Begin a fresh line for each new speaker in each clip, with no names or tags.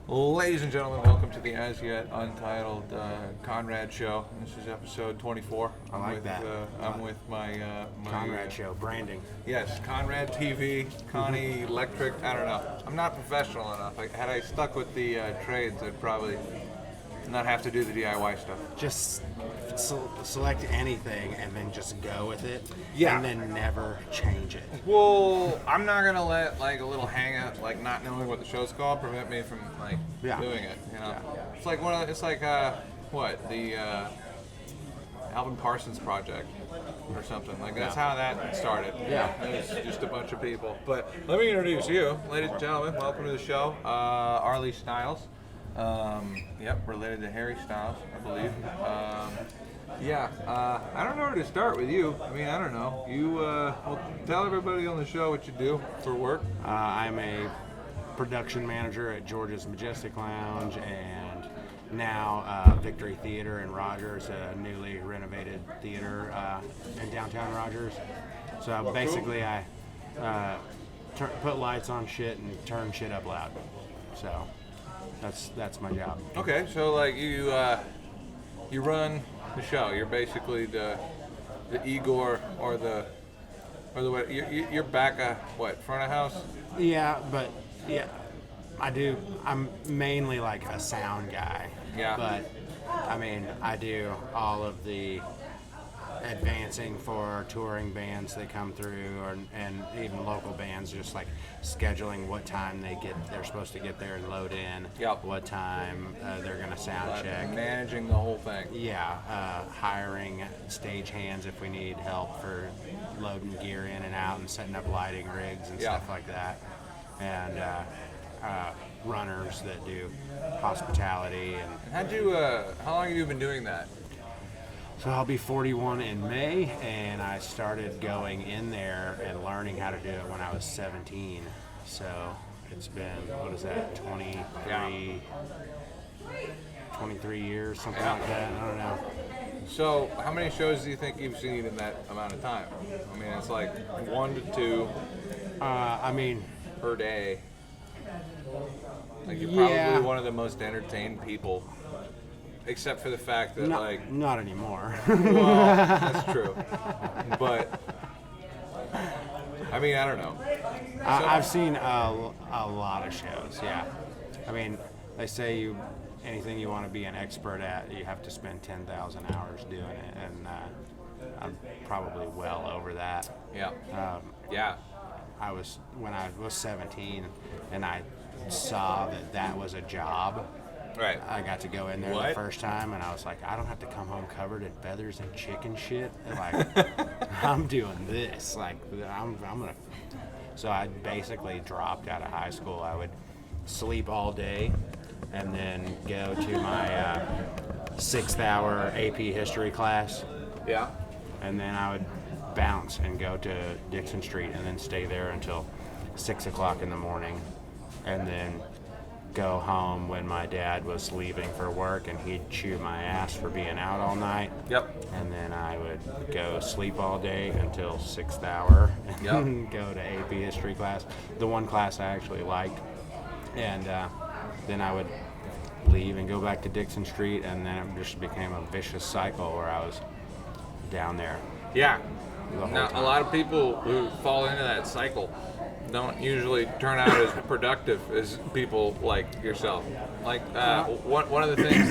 Ladies and gentlemen, welcome to the As Yet Untitled Conrad Show. This is episode 24. I'm with my
Conrad Show, branding.
Yes, Conrad TV, Connie Electric. I don't know. I'm not professional enough. Had I stuck with the trades, I'd probably not have to do the DIY stuff.
Just select anything and then just go with it.
Yeah.
And then never change it.
Well, I'm not gonna let like a little hang up, like not knowing what the show's called, prevent me from like doing it. You know, it's like the Alvin Parsons Project or something. Like that's how that started.
Yeah.
It was just a bunch of people. But let me introduce you, ladies and gentlemen. Welcome to the show, ArlieStiles. Related to Harry Styles, I believe. I don't know where to start with you. I mean, I don't know. You, well, tell everybody on the show what you do for work.
I'm a production manager at George's Majestic Lounge and now Victory Theater in Rogers, a newly renovated theater in downtown Rogers. So basically I put lights on shit and turn shit up loud. So that's my job.
Okay, so like you run the show. You're basically the Igor or the what? You're back front of house?
Yeah, I do. I'm mainly like a sound guy.
Yeah.
But I mean, I do all of the advancing for touring bands that come through, and even local bands, just like scheduling what time they're supposed to get there and load in.
Yep.
What time they're gonna sound check.
Managing the whole thing.
Yeah, hiring stage hands if we need help for loading gear in and out and setting up lighting rigs and stuff like that, and runners that do hospitality. And
how long have you been doing that?
so I'll be 41 in May, and I started going in there and learning how to do it when I was 17. So it's been, 23 years, something like that. I don't know.
So how many shows do you think you've seen in that amount of time? I mean, it's like 1 to 2 per day. Like you're probably one of the most entertained people. Except for the fact that,
not anymore.
Well, that's true. But, I mean, I don't know.
I've seen a lot of shows, yeah. I mean, they say anything you want to be an expert at, you have to spend 10,000 hours doing it, and I'm probably well over that.
Yeah.
When I was 17, and I saw that was a job.
Right.
I got to go in there the first time, and I was like, I don't have to come home covered in feathers and chicken shit. Like, I'm doing this. Like, I'm gonna. So I basically dropped out of high school. I would sleep all day, and then go to my 6th-hour AP history class.
Yeah.
And then I would bounce and go to Dixon Street, and then stay there until 6 o'clock in the morning, and then go home when my dad was leaving for work, and he'd chew my ass for being out all night.
Yep.
And then I would go sleep all day until 6th hour and go to AP history class, the one class I actually liked. And then I would leave and go back to Dixon Street, and then it just became a vicious cycle where I was down there.
Yeah.
Now,
a lot of people who fall into that cycle don't usually turn out as productive as people like yourself. Like one of the things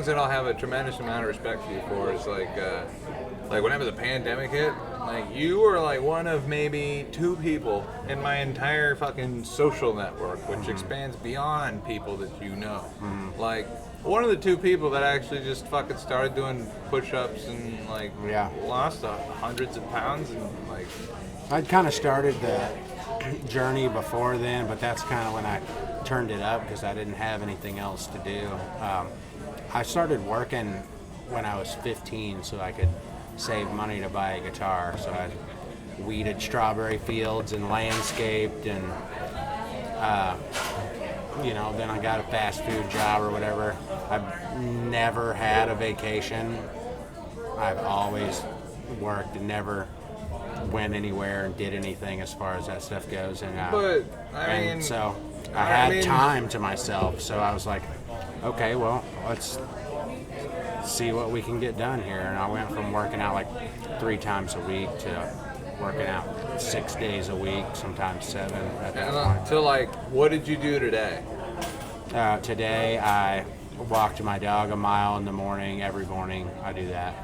that I'll have a tremendous amount of respect for you for is like whenever the pandemic hit, like you were like one of maybe 2 people in my entire fucking social network, which expands beyond people that you know. Like one of the 2 people that actually just fucking started doing push-ups and lost hundreds of pounds and like.
I'd kind of started the journey before then, but that's kind of when I turned it up because I didn't have anything else to do. I started working when I was 15 so I could save money to buy a guitar. So I weeded strawberry fields and landscaped, and then I got a fast food job or whatever. I've never had a vacation. I've always worked and never went anywhere and did anything as far as that stuff goes. And
But I mean,
so I had time to myself. So I was like, okay, well, let's see what we can get done here. And I went from working out like 3 times a week to working out 6 days a week, sometimes 7 at that point.
So like, what did you do today?
Today I walked my dog a mile in the morning. Every morning I do that.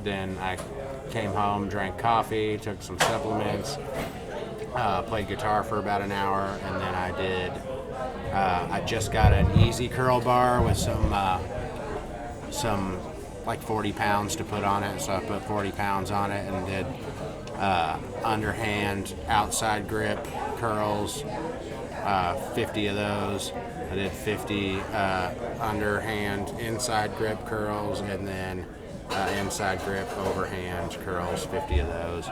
Then I came home, drank coffee, took some supplements, played guitar for about an hour, and then I just got an easy curl bar with some like 40 pounds to put on it. So I put 40 pounds on it and did underhand outside grip curls, 50 of those. I did 50 underhand inside grip curls, and then inside grip overhand curls, 50 of those.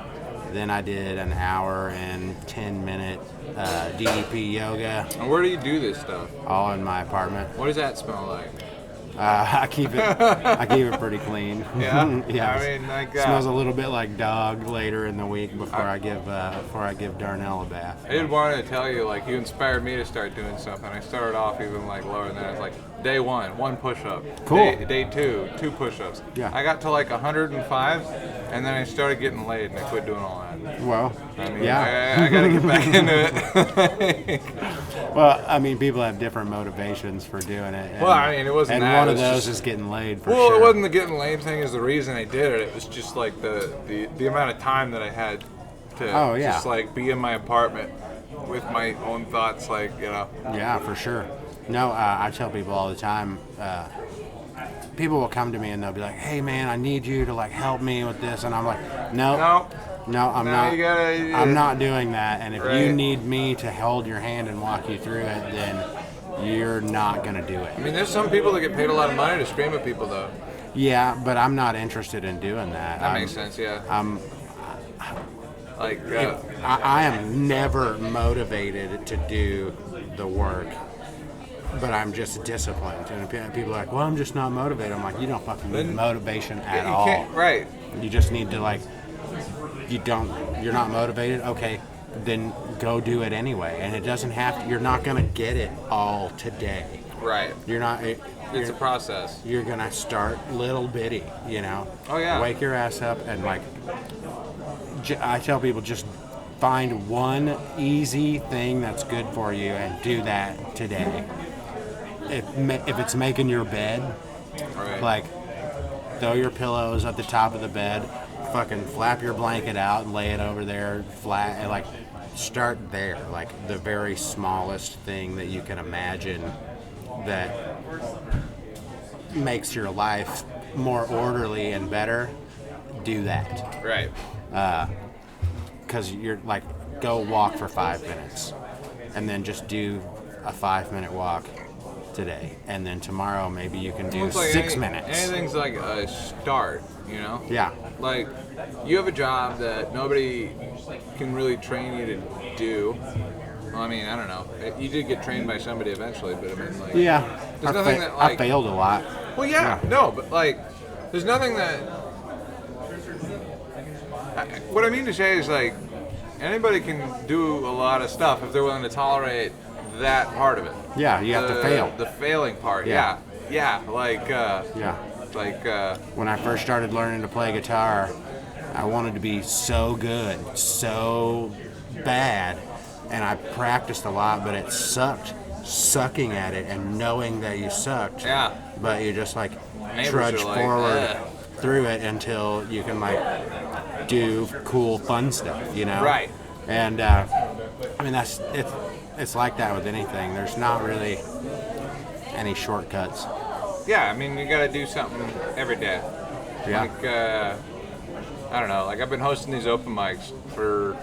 Then I did an hour and 10-minute DDP yoga.
And where do you do this stuff?
All in my apartment.
What does that smell like?
I keep it pretty clean.
Yeah.
Yeah.
I mean, like
smells a little bit like dog later in the week before I give Darnell a bath.
I did want to tell you, like, you inspired me to start doing something. I started off even like lower than that. It's like day 1 push-up.
Cool.
Day 2 push-ups.
Yeah.
I got to like 105, and then I started getting laid, and I quit doing all that.
Well,
I mean,
yeah.
I got to get back into it.
Well, I mean, people have different motivations for doing it. And,
Well, I mean, it wasn't
and
that.
one
It
of
was
those
just-
is getting laid for
Well,
sure.
it wasn't the getting laid thing is the reason I did it. It was just like the amount of time that I had to just like be in my apartment with my own thoughts, like, you know.
Yeah, for sure. No, I tell people all the time. People will come to me and they'll be like, "Hey, man, I need you to like help me with this," and I'm like, "No, I'm
No,
not.
you gotta-
I'm not doing that. And if you
Right.
need me to hold your hand and walk you through it, then you're not gonna do it."
I mean, there's some people that get paid a lot of money to scream at people, though.
Yeah, but I'm not interested in doing that.
That makes sense, yeah.
I'm
Like,
I am never motivated to do the work, but I'm just disciplined. And people are like, "Well, I'm just not motivated." I'm like, "You don't fucking need motivation at
you
all.
can't, right.
You just need to like, you're not motivated. Okay, then go do it anyway. And it doesn't have to. You're not gonna get it all today.
Right.
You're not.
It's a process.
You're gonna start little bitty. You know.
Oh, yeah.
Wake your ass up and like. I tell people just find one easy thing that's good for you and do that today. If it's making your bed,
Right.
like throw your pillows at the top of the bed, fucking flap your blanket out and lay it over there flat, and like start there, like the very smallest thing that you can imagine that makes your life more orderly and better. Do that.
Right.
Because you're like, go walk for 5 minutes and then just do a 5-minute walk today, and then tomorrow maybe you can do
It's like
6 minutes.
Anything's like a start, you know?
Yeah.
Like, you have a job that nobody can really train you to do. Well, I mean, I don't know. You did get trained by somebody eventually, but I mean, like...
Yeah,
There's nothing that, like...
I failed a lot.
Well, yeah, no, but like, there's nothing that... What I mean to say is, like, anybody can do a lot of stuff if they're willing to tolerate that part of it.
Yeah, you have to fail.
The failing part,
Yeah.
yeah. Like,
Yeah.
like,
When I first started learning to play guitar, I wanted to be so good, so bad, and I practiced a lot, but it sucked sucking at it and knowing that you sucked.
Yeah.
But you just like
Neighbors
trudge
are like,
forward
"Ugh."
through it until you can like do cool, fun stuff, you know?
Right.
And I mean, it's like that with anything. There's not really any shortcuts.
yeah, I mean, you gotta do something every day.
Yeah.
Like, I don't know, like, I've been hosting these open mics for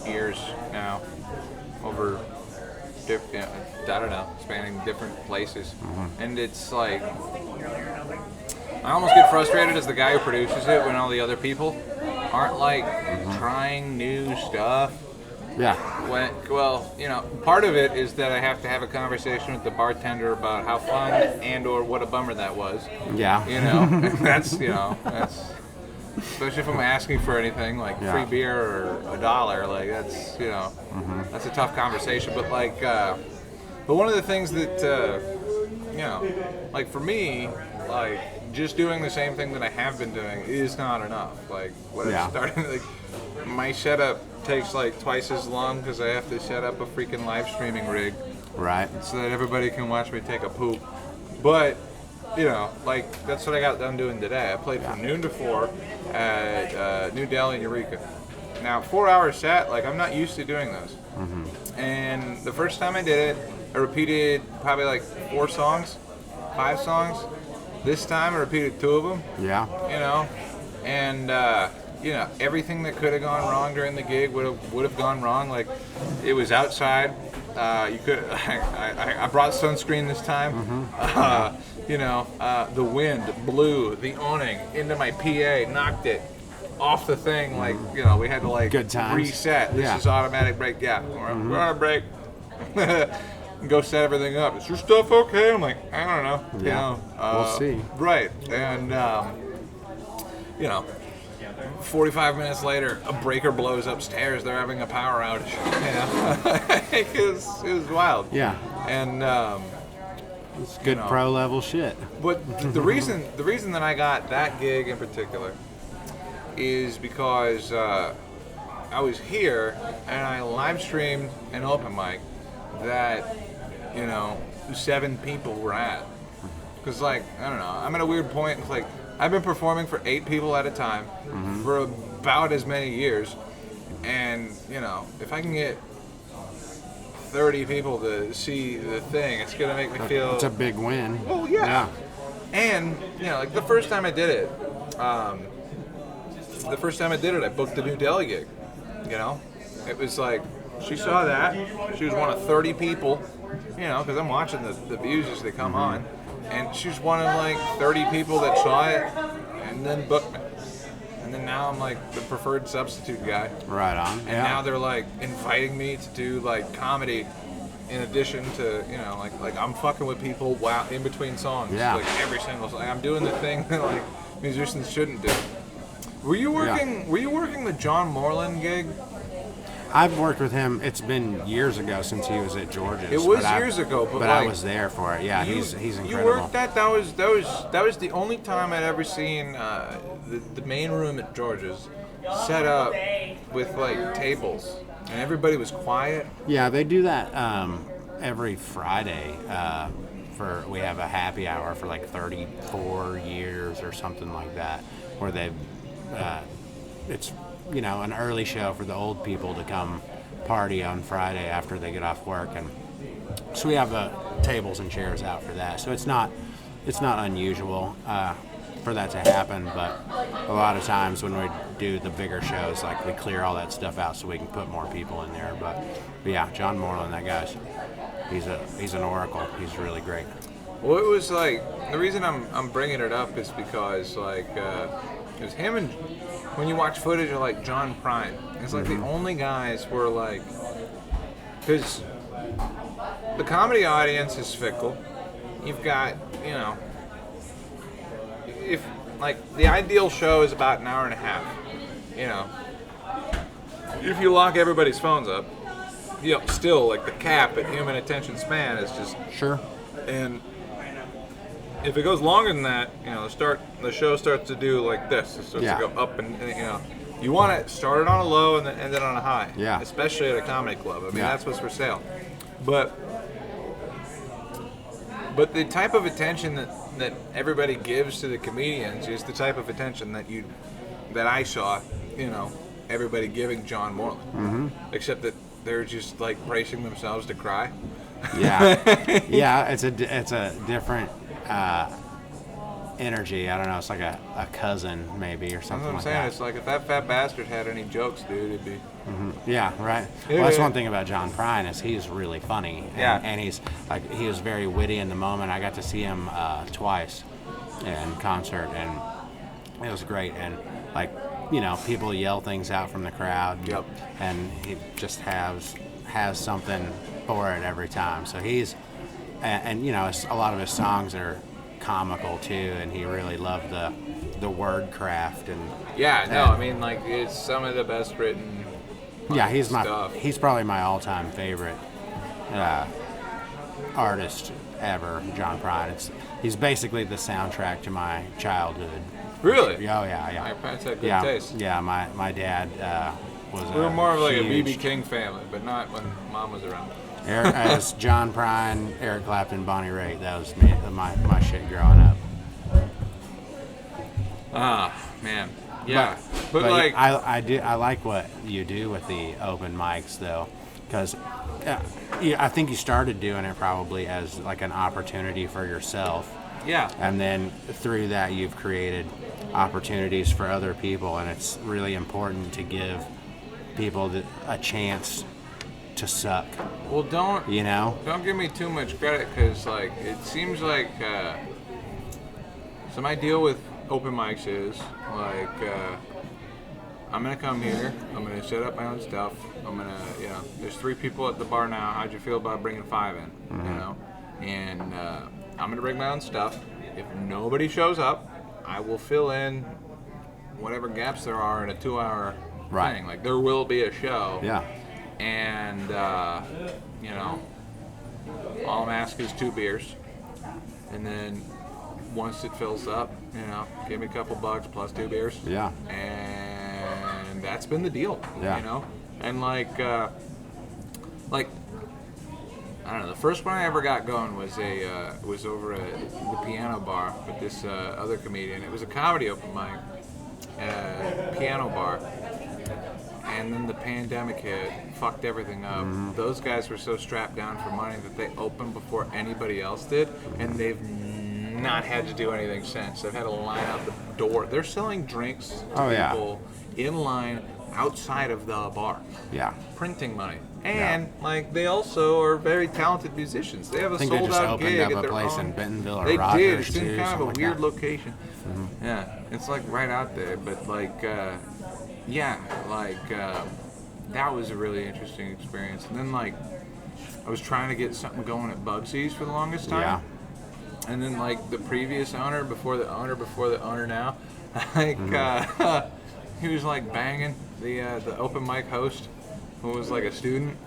years now, over, I don't know, spanning different places. And it's like, I almost get frustrated as the guy who produces it when all the other people aren't like trying new stuff.
Yeah.
Well, you know, part of it is that I have to have a conversation with the bartender about how fun and or what a bummer that was.
Yeah.
You know, that's especially if I'm asking for anything like
Yeah.
free beer or $1. Like that's that's a tough conversation. But like, but one of the things that like for me, like just doing the same thing that I have been doing is not enough. Like what
Yeah.
I'm starting, like my setup takes like twice as long because I have to set up a freaking live streaming rig
Right.
so that everybody can watch me take a poop. But like that's what I got done doing today. I played from noon to 4 at New Delhi and Eureka. Now 4-hour set, like I'm not used to doing those. And the first time I did it, I repeated probably like 4 songs, 5 songs. This time I repeated 2 of them.
Yeah.
And everything that could have gone wrong during the gig would have gone wrong. Like it was outside. You could. I brought sunscreen this time. The wind blew the awning into my PA, knocked it off the thing. Like we had to like
Good times.
reset. This
Yeah.
is automatic break. Yeah, we're on a break. Go set everything up. Is your stuff okay? I'm like, I don't know.
Yeah. We'll see.
Right, and 45 minutes later, a breaker blows upstairs. They're having a power outage. It was wild.
Yeah.
And
It's good pro level shit.
but the reason that I got that gig in particular is because I was here and I live streamed an open mic that 7 people were at. Because like I don't know, I'm at a weird point. It's like I've been performing for 8 people at a time for about as many years, and if I can get 30 people to see the thing, it's gonna make me feel.
It's a big win.
Well, yeah. And like the first time I did it, I booked the New Delhi gig. It was like she saw that. She was one of 30 people. Because I'm watching the views as they come on, and she was one of like 30 people that saw it, and then booked me. And then now I'm like the preferred substitute guy.
Right on.
And now they're like inviting me to do like comedy in addition to, like I'm fucking with people in between songs.
Yeah.
Like every single song. I'm doing the thing that like musicians shouldn't do. Were you working the John Moreland gig?
I've worked with him. It's been years ago since he was at George's.
It was years ago, but
I
like,
was there for it. Yeah, he's incredible.
You worked that? That was the only time I'd ever seen the main room at George's set up with like tables, and everybody was quiet.
Yeah, they do that every Friday. We have a happy hour for like 34 years or something like that, where it's an early show for the old people to come party on Friday after they get off work, and so we have tables and chairs out for that. So it's not unusual for that to happen, but a lot of times when we do the bigger shows, like we clear all that stuff out so we can put more people in there. But yeah, John Moreland, that guy's he's an oracle. He's really great.
Well, it was like the reason I'm bringing it up is because like it was him, and when you watch footage of like John Prine, it's like the only guys were like, because the comedy audience is fickle. You've got if like the ideal show is about an hour and a half, if you lock everybody's phones up, still like the cap at human attention span is just
Sure.
and if it goes longer than that, the show starts to do like this. It starts to go up and you want to start it on a low and then end it on a high.
Yeah.
Especially at a comedy club. I mean, that's what's for sale. But the type of attention that everybody gives to the comedians is the type of attention that I saw, everybody giving John Moreland. Except that they're just like bracing themselves to cry.
Yeah. Yeah, it's a different energy. I don't know. It's like a cousin maybe or something
That's what I'm
like
saying.
that.
It's like if that fat bastard had any jokes, dude, it'd be.
Yeah, right.
Yeah,
Well, that's
yeah.
one thing about John Prine is he's really funny. And he's like he was very witty in the moment. I got to see him twice in concert, and it was great. And like people yell things out from the crowd.
Yep.
And he just has something for it every time. So he's and a lot of his songs are comical too, and he really loved the word craft and
I mean, like, it's some of the best written stuff.
He's probably my all-time favorite artist ever, John Prine. He's basically the soundtrack to my childhood.
Really?
Oh yeah.
My parents had good taste.
Yeah, my dad was.
We were more of like a B.B. King family, but not when Mom was around.
As John Prine, Eric Clapton, Bonnie Raitt. That was my shit growing up.
Ah, man. Yeah,
but like I like what you do with the open mics though, because I think you started doing it probably as like an opportunity for yourself.
Yeah.
And then through that you've created opportunities for other people, and it's really important to give people a chance to suck.
Well, don't give me too much credit, because like it seems like so my deal with open mics is like I'm gonna come here, I'm gonna set up my own stuff, I'm gonna there's 3 people at the bar now, how'd you feel about bringing 5 in? And I'm gonna bring my own stuff. If nobody shows up, I will fill in whatever gaps there are in a 2-hour thing. Like, there will be a show.
Yeah.
And all I'm asking is 2 beers, and then once it fills up, give me a couple bucks plus 2 beers.
Yeah.
And that's been the deal.
Yeah.
And like I don't know, the first one I ever got going was was over at the Piano Bar with this other comedian. It was a comedy open mic at a piano bar. And then the pandemic hit, fucked everything up. Those guys were so strapped down for money that they opened before anybody else did, and they've not had to do anything since. They've had to line out the door. They're selling drinks to people in line outside of the bar.
Yeah.
Printing money. And like, they also are very talented musicians. They have a sold out gig at their own.
They just opened up a place in Bentonville or
They
Rogers
did. It's in
too,
kind of a weird
like
location. Yeah, it's like right out there, but like that was a really interesting experience. And then like I was trying to get something going at Bugsy's for the longest time.
Yeah.
And then like the previous owner before the owner now, like he was like banging the open mic host, who was like a student.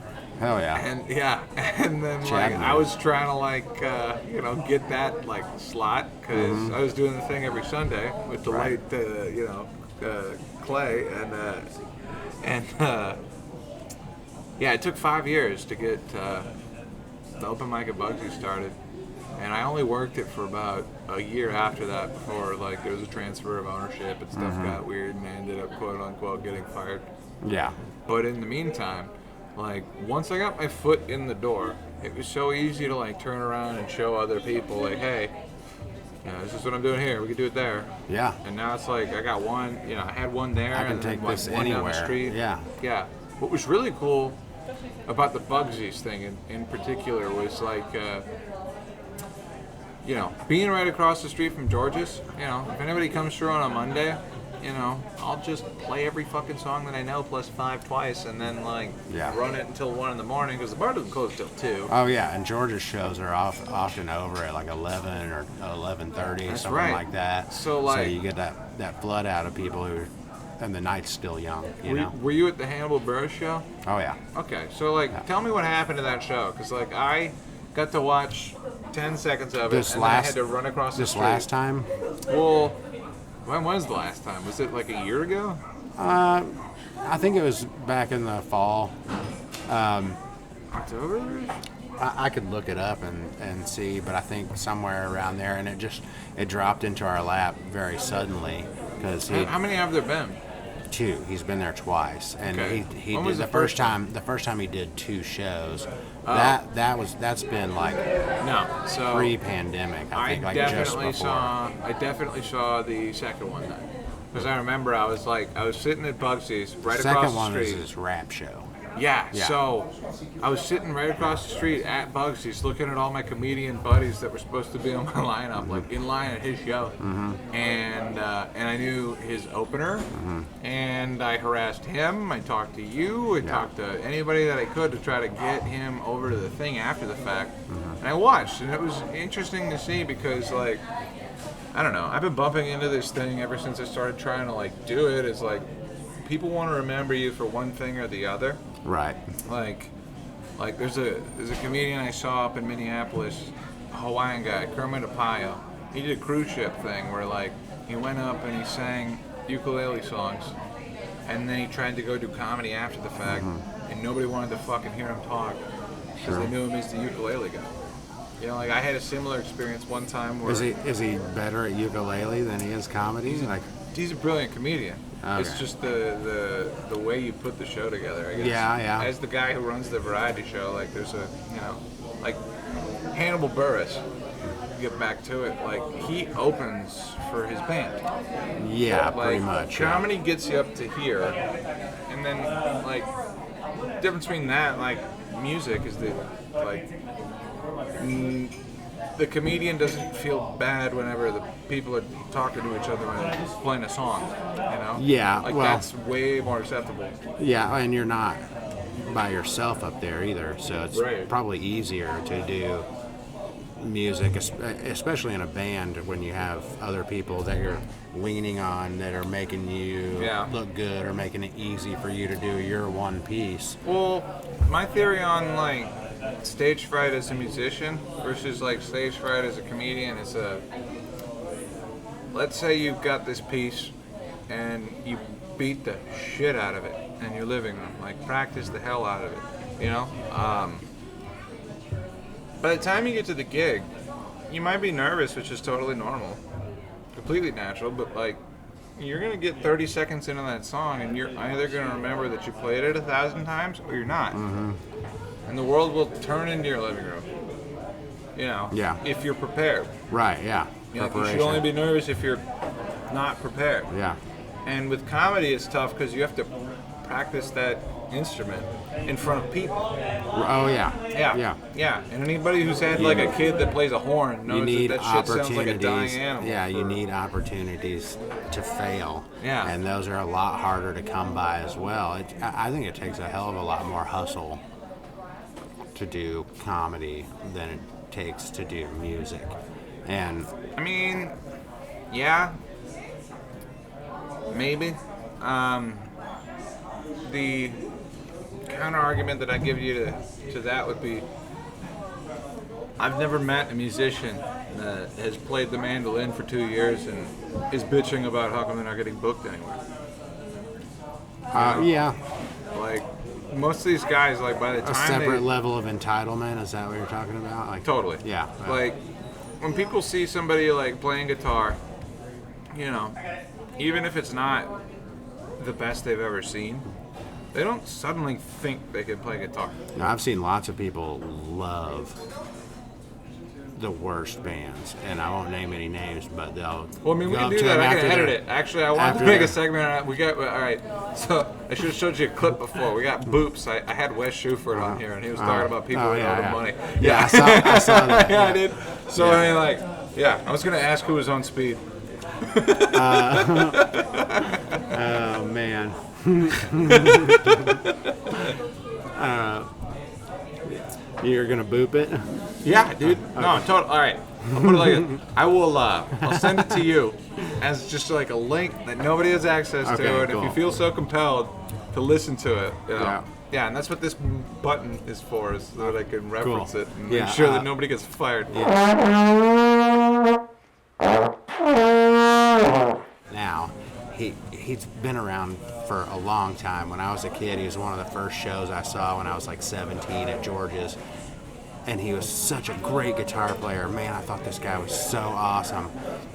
Hell yeah.
And then like I was trying to like get that like slot, because I was doing the thing every Sunday with the late Clay, and it took 5 years to get the open mic at Bugsy started, and I only worked it for about a year after that before like there was a transfer of ownership and stuff got weird, and I ended up quote unquote getting fired.
Yeah.
But in the meantime, like once I got my foot in the door, it was so easy to like turn around and show other people like, hey, this is what I'm doing here. We could do it there.
Yeah.
And now it's like I got one. I had one there.
I can
and
take
then,
this
one
anywhere.
down the street.
Yeah.
Yeah. What was really cool about the Bugsy's thing in particular was like, being right across the street from George's. If anybody comes through on a Monday, I'll just play every fucking song that I know plus 5 twice, and then like run it until 1 in the morning, because the bar doesn't close till 2.
Oh yeah, and George's shows are often over at like 11 or 11:30, something like that. So you get that flood out of people and the night's still young.
Were you at the Hannibal Buress show?
Oh yeah.
Okay, so like tell me what happened to that show, because like I got to watch 10 seconds of it, and then I had to run across the street.
This last time?
Well, when was the last time? Was it like a year ago?
I think it was back in the fall.
October?
I could look it up and see, but I think somewhere around there, and it dropped into our lap very suddenly, because
how many have there been?
2. He's been there twice, and
Okay.
he
When
did
was
the
the
first
first
time. The first time he did 2 shows.
Oh.
That's been like
so
pre-pandemic. I think like just before.
I definitely saw the second one then, because I remember I was sitting at Bugsy's right across the
Second one
street.
is his rap show.
Yeah,
Yeah.
so I was sitting right across the street at Bugsy's looking at all my comedian buddies that were supposed to be on my lineup, like in line at his show. And I knew his opener, and I harassed him, I talked to you, I talked to anybody that I could to try to get him over to the thing after the fact. And I watched, and it was interesting to see, because like I don't know. I've been bumping into this thing ever since I started trying to like do it. It's like people want to remember you for one thing or the other.
Right.
Like there's a comedian I saw up in Minneapolis, a Hawaiian guy, Kermit Apio. He did a cruise ship thing where like he went up and he sang ukulele songs, and then he tried to go do comedy after the fact, and nobody wanted to fucking hear him talk because they knew him as the ukulele guy. You know, like I had a similar experience one time where
Is he better at ukulele than he is comedy?
he's a brilliant comedian.
Okay.
It's just the way you put the show together, I guess.
Yeah.
As the guy who runs the variety show, like there's a, you know, like Hannibal Buress, get back to it, like he opens for his band.
Yeah,
like,
pretty much.
Comedy gets you up to here, and then like the difference between that and like music is that like the comedian doesn't feel bad whenever the people are talking to each other and playing a song, you know?
Yeah,
like
well,
that's way more acceptable.
Yeah, and you're not by yourself up there either, so it's probably easier to do music, especially in a band when you have other people that you're leaning on that are making you look good or making it easy for you to do your one piece.
Well, my theory on like stage fright as a musician versus like stage fright as a comedian is let's say you've got this piece and you beat the shit out of it in your living room, like practice the hell out of it, you know? By the time you get to the gig, you might be nervous, which is totally normal, completely natural, but like you're gonna get 30 seconds into that song and you're either gonna remember that you played it 1,000 times or you're not. And the world will turn into your living room, you know, if you're prepared.
Right, yeah.
You know, you should only be nervous if you're not prepared.
Yeah.
And with comedy, it's tough because you have to practice that instrument in front of people.
Oh, yeah.
Yeah. And anybody who's had like a kid that plays a horn knows that shit sounds like a dying animal.
Yeah, you need opportunities to fail.
Yeah.
And those are a lot harder to come by as well. I think it takes a hell of a lot more hustle to do comedy than it takes to do music. And
I mean, yeah, maybe. The counter argument that I give you to that would be, I've never met a musician that has played the mandolin for 2 years and is bitching about how come they're not getting booked anywhere.
Yeah.
Like, most of these guys, like, by the time
a separate level of entitlement, is that what you're talking about? Like,
totally.
Yeah.
Like, when people see somebody, like, playing guitar, you know, even if it's not the best they've ever seen, they don't suddenly think they can play guitar.
Now, I've seen lots of people love the worst bands, and I won't name any names, but they'll.
Well, I mean, we can do that. I can edit it. Actually, I wanted to make a segment on it. We got, all right. So I should have showed you a clip before. We got Boops. I had Wes Shuford on here, and he was talking about people who owe the money.
Yeah, I saw that.
Yeah, I did. So I mean, like, I was gonna ask who was on speed.
Oh man. You're gonna boop it?
Yeah, dude. Okay. No, total. All right. I'll put it like I will. I'll send it to you as just like a link that nobody has access to, and if you feel so compelled to listen to it, you know. Yeah, and that's what this button is for, is so that I can reference it and make sure that nobody gets fired.
Now, he's been around for a long time. When I was a kid, he was one of the first shows I saw when I was like 17 at George's. And he was such a great guitar player. Man, I thought this guy was so awesome.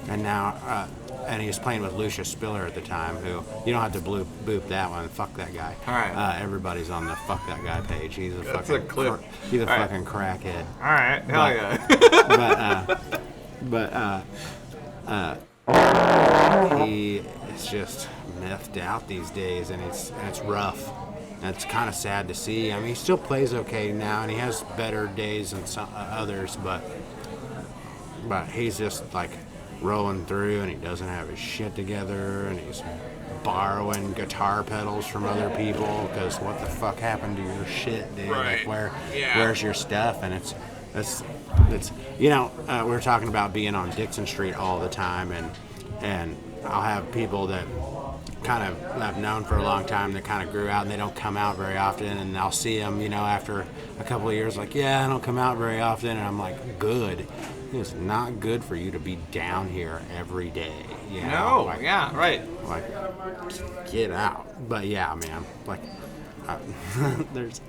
And now, and he was playing with Lucius Spiller at the time, who, you don't have to boop that one. Fuck that guy.
All right.
Everybody's on the fuck that guy page. He's a
That's
fucking
a clip.
He's a fucking crackhead.
All right. Hell yeah.
He is just mythed out these days, and it's rough. And it's kind of sad to see. I mean, he still plays okay now, and he has better days than some others, but he's just like rolling through, and he doesn't have his shit together, and he's borrowing guitar pedals from other people because what the fuck happened to your shit, dude?
Right.
Like, where's your stuff? And It's we were talking about being on Dixon Street all the time, and I'll have people that I've known for a long time that kind of grew out and they don't come out very often, and I'll see them, after a couple of years, like, yeah, I don't come out very often, and I'm like, good. It's not good for you to be down here every day.
No, yeah, right.
Like, just get out. But yeah, man, like, there's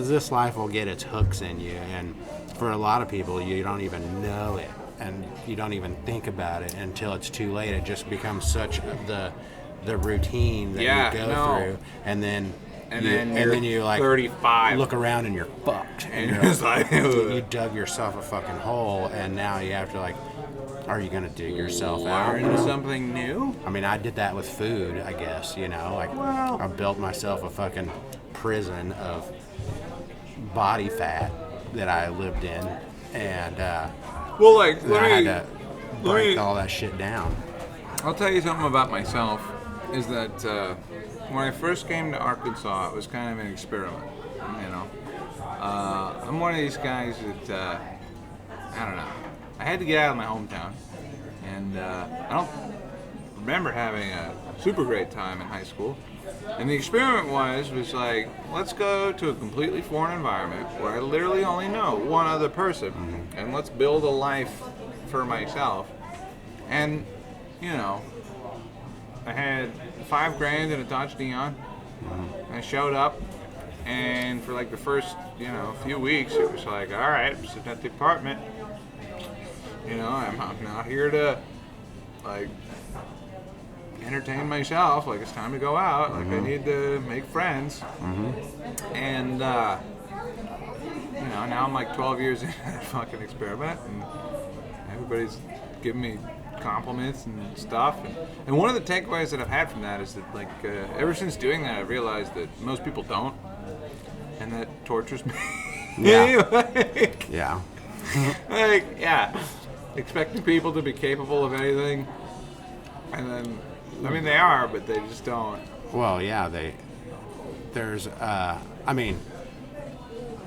this life will get its hooks in you, and for a lot of people, you don't even know it, and you don't even think about it until it's too late. It just becomes such the routine that you go through, and then you like
35,
look around and you're fucked, and you're like, you dug yourself a fucking hole, and now you have to like, are you gonna dig yourself out?
Learn something new?
I mean, I did that with food, I guess. I built myself a fucking prison of body fat that I lived in, and I had to break all that shit down.
I'll tell you something about myself, is that when I first came to Arkansas, it was kind of an experiment, I'm one of these guys that, I don't know, I had to get out of my hometown, and I don't remember having a super great time in high school. And the experiment was like, let's go to a completely foreign environment where I literally only know one other person, and let's build a life for myself. And, I had $5,000 in a Dodge Neon. I showed up, and for like the first, few weeks, it was like, all right, I'm sitting at the apartment. I'm not here to, like, entertain myself. Like, it's time to go out. Like, I need to make friends. And, now I'm like 12 years into that fucking experiment, and everybody's giving me compliments and stuff. And one of the takeaways that I've had from that is that, like, ever since doing that, I've realized that most people don't, and that tortures me.
Yeah.
Expecting people to be capable of anything, and then, I mean, they are, but they just don't.
Well, yeah,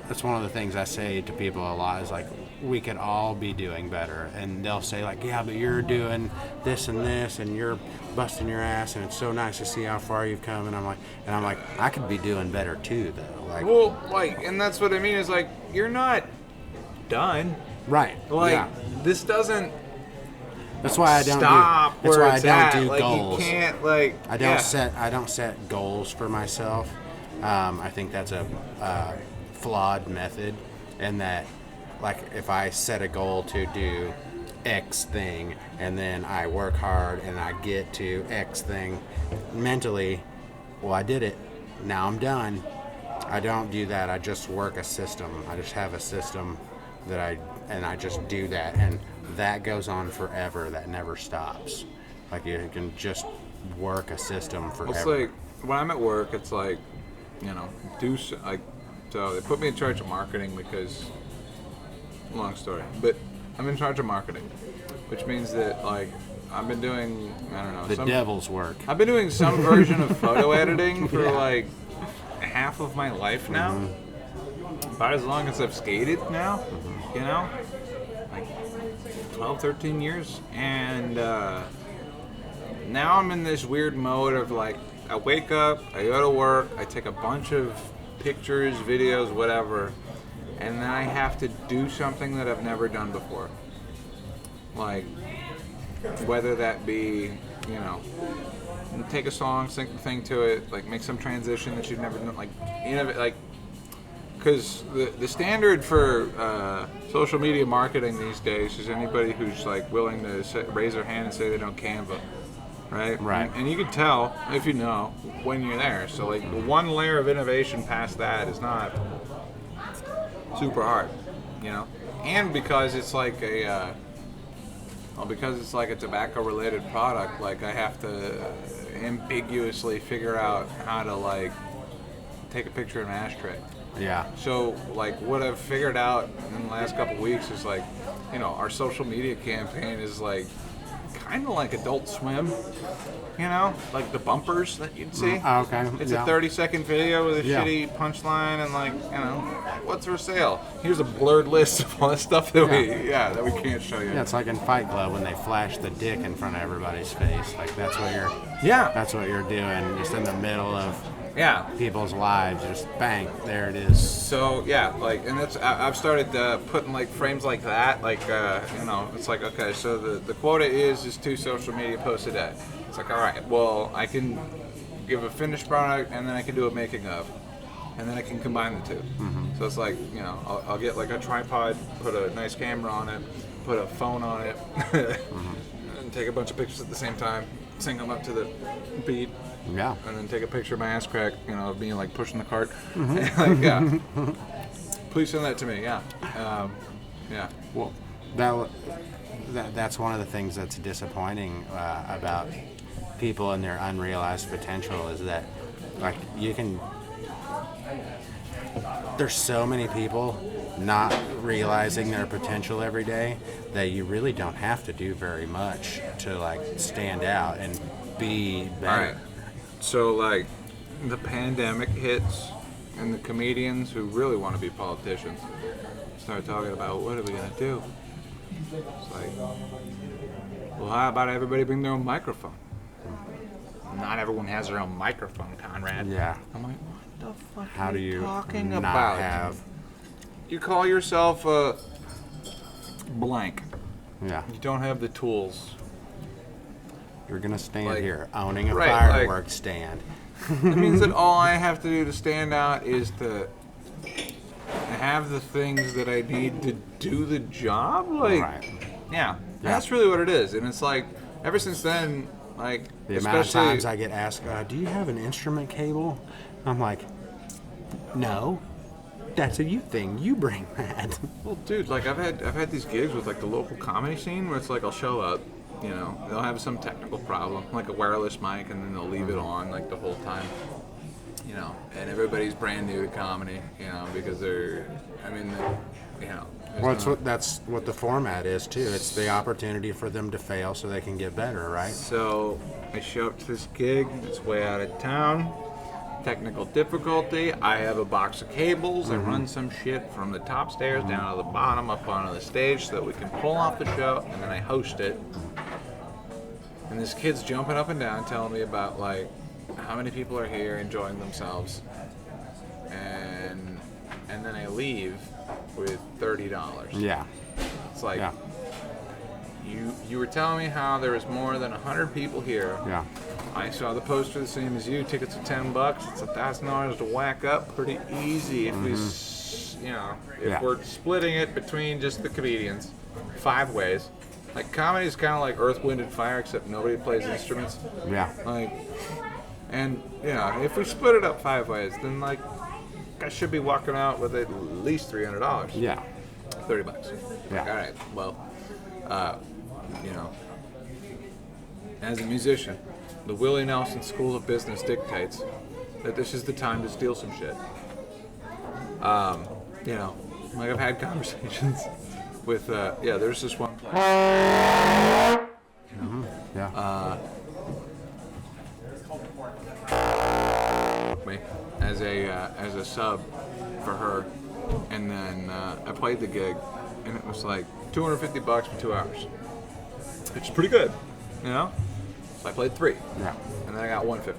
that's one of the things I say to people a lot is like, we could all be doing better, and they'll say like, yeah, but you're doing this and this, and you're busting your ass, and it's so nice to see how far you've come, and I'm like, I could be doing better too, though.
And that's what I mean is like, you're not done.
Right.
Like, this doesn't.
That's why I don't
stop.
That's why I don't do
like,
goals.
You can't like.
I don't set goals for myself. I think that's a flawed method, and that, like, if I set a goal to do X thing, and then I work hard and I get to X thing, mentally, well, I did it. Now I'm done. I don't do that. I just work a system. I just have a system that I just do that, and that goes on forever. That never stops. Like, you can just work a system forever.
It's like when I'm at work, it's like, so they put me in charge of marketing because, long story, but I'm in charge of marketing, which means that, like, I've been doing, I don't know,
the devil's work.
I've been doing some version of photo editing for like half of my life now. About as long as I've skated now, like 12, 13 years. And now I'm in this weird mode of like, I wake up, I go to work, I take a bunch of pictures, videos, whatever, and then I have to do something that I've never done before. Like, whether that be, take a song, sync the thing to it, like make some transition that you've never done, like, because the standard for social media marketing these days is anybody who's like willing to raise their hand and say they don't Canva, right? And you can tell, if you know, when you're there. So like, one layer of innovation past that is not super hard, and because it's like a tobacco-related product, like, I have to ambiguously figure out how to, like, take a picture of an ashtray.
Yeah.
So, like, what I've figured out in the last couple of weeks is, like, our social media campaign is, like, kind of like Adult Swim, you know, like the bumpers that you'd see.
Oh, okay.
It's
Yeah.
a 30-second video with a
Yeah.
shitty punchline and like, you know, what's for sale? Here's a blurred list of all the stuff that that we can't show you.
Yeah, it's like in Fight Club when they flash the dick in front of everybody's face. Like that's what you're doing, just in the middle of people's lives. Just bang, there it is.
So like, and I've started putting like frames like that, like you know, it's like, okay, so the quota is 2 social media posts a day. It's like, all right, well, I can give a finished product and then I can do a making of, and then I can combine the 2.
Mm-hmm.
So it's like, you know, I'll get like a tripod, put a nice camera on it, put a phone on it, and take a bunch of pictures at the same time, sync them up to the beat.
Yeah.
And then take a picture of my ass crack, you know, of me like pushing the cart.
Mm-hmm.
Like, please send that to me. Yeah.
Well, that's one of the things that's disappointing about people and their unrealized potential is that, like, there's so many people not realizing their potential every day that you really don't have to do very much to like stand out and be better.
All right. So like, the pandemic hits, and the comedians who really want to be politicians start talking about what are we gonna do. It's like, well, how about everybody bring their own microphone? Not everyone has their own microphone, Conrad.
Yeah.
I'm like, what the fuck
How
are
do
you
you
talking
not
about?
have?
You call yourself a blank.
Yeah.
You don't have the tools.
You're gonna stand
Like,
here owning a
right,
fireworks stand.
It means that all I have to do to stand out is to have the things that I need to do the job. Like,
Right.
yeah, that's really what it is. And it's like, ever since then, like,
The amount of
especially
times I get asked, do you have an instrument cable? I'm like, no. That's a you thing. You bring that.
well, dude, like I've had these gigs with like the local comedy scene where it's like I'll show up, you know, they'll have some technical problem, like a wireless mic, and then they'll leave it on like the whole time, you know, and everybody's brand new to comedy, you know, because they're, I mean, you know.
Well, that's what the format is too. It's the opportunity for them to fail so they can get better, right?
So I show up to this gig, it's way out of town, technical difficulty, I have a box of cables, I run some shit from the top stairs down to the bottom up onto the stage so that we can pull off the show, and then I host it. And this kid's jumping up and down telling me about like how many people are here enjoying themselves, and then I leave with $30.
Yeah.
It's like,
Yeah.
you were telling me how there was more than 100 people here.
Yeah.
I saw the poster the same as you. Tickets are $10. It's $1,000 to whack up pretty easy if we, you know, if we're splitting it between just the comedians, 5 ways. Like, comedy is kind of like Earth, Wind, and Fire, except nobody plays instruments.
Yeah.
Like, and you know, if we split it up 5 ways, then like, I should be walking out with at least $300.
Yeah.
$30.
Yeah.
Like, all right. Well, you know, as a musician, the Willie Nelson School of Business dictates that this is the time to steal some shit. You know, like I've had conversations with, there's this one place.
Yeah.
Me as a sub for her, and then I played the gig, and it was like $250 for 2 hours, which is pretty good, you know. So I played 3,
Yeah.
and then I got $150.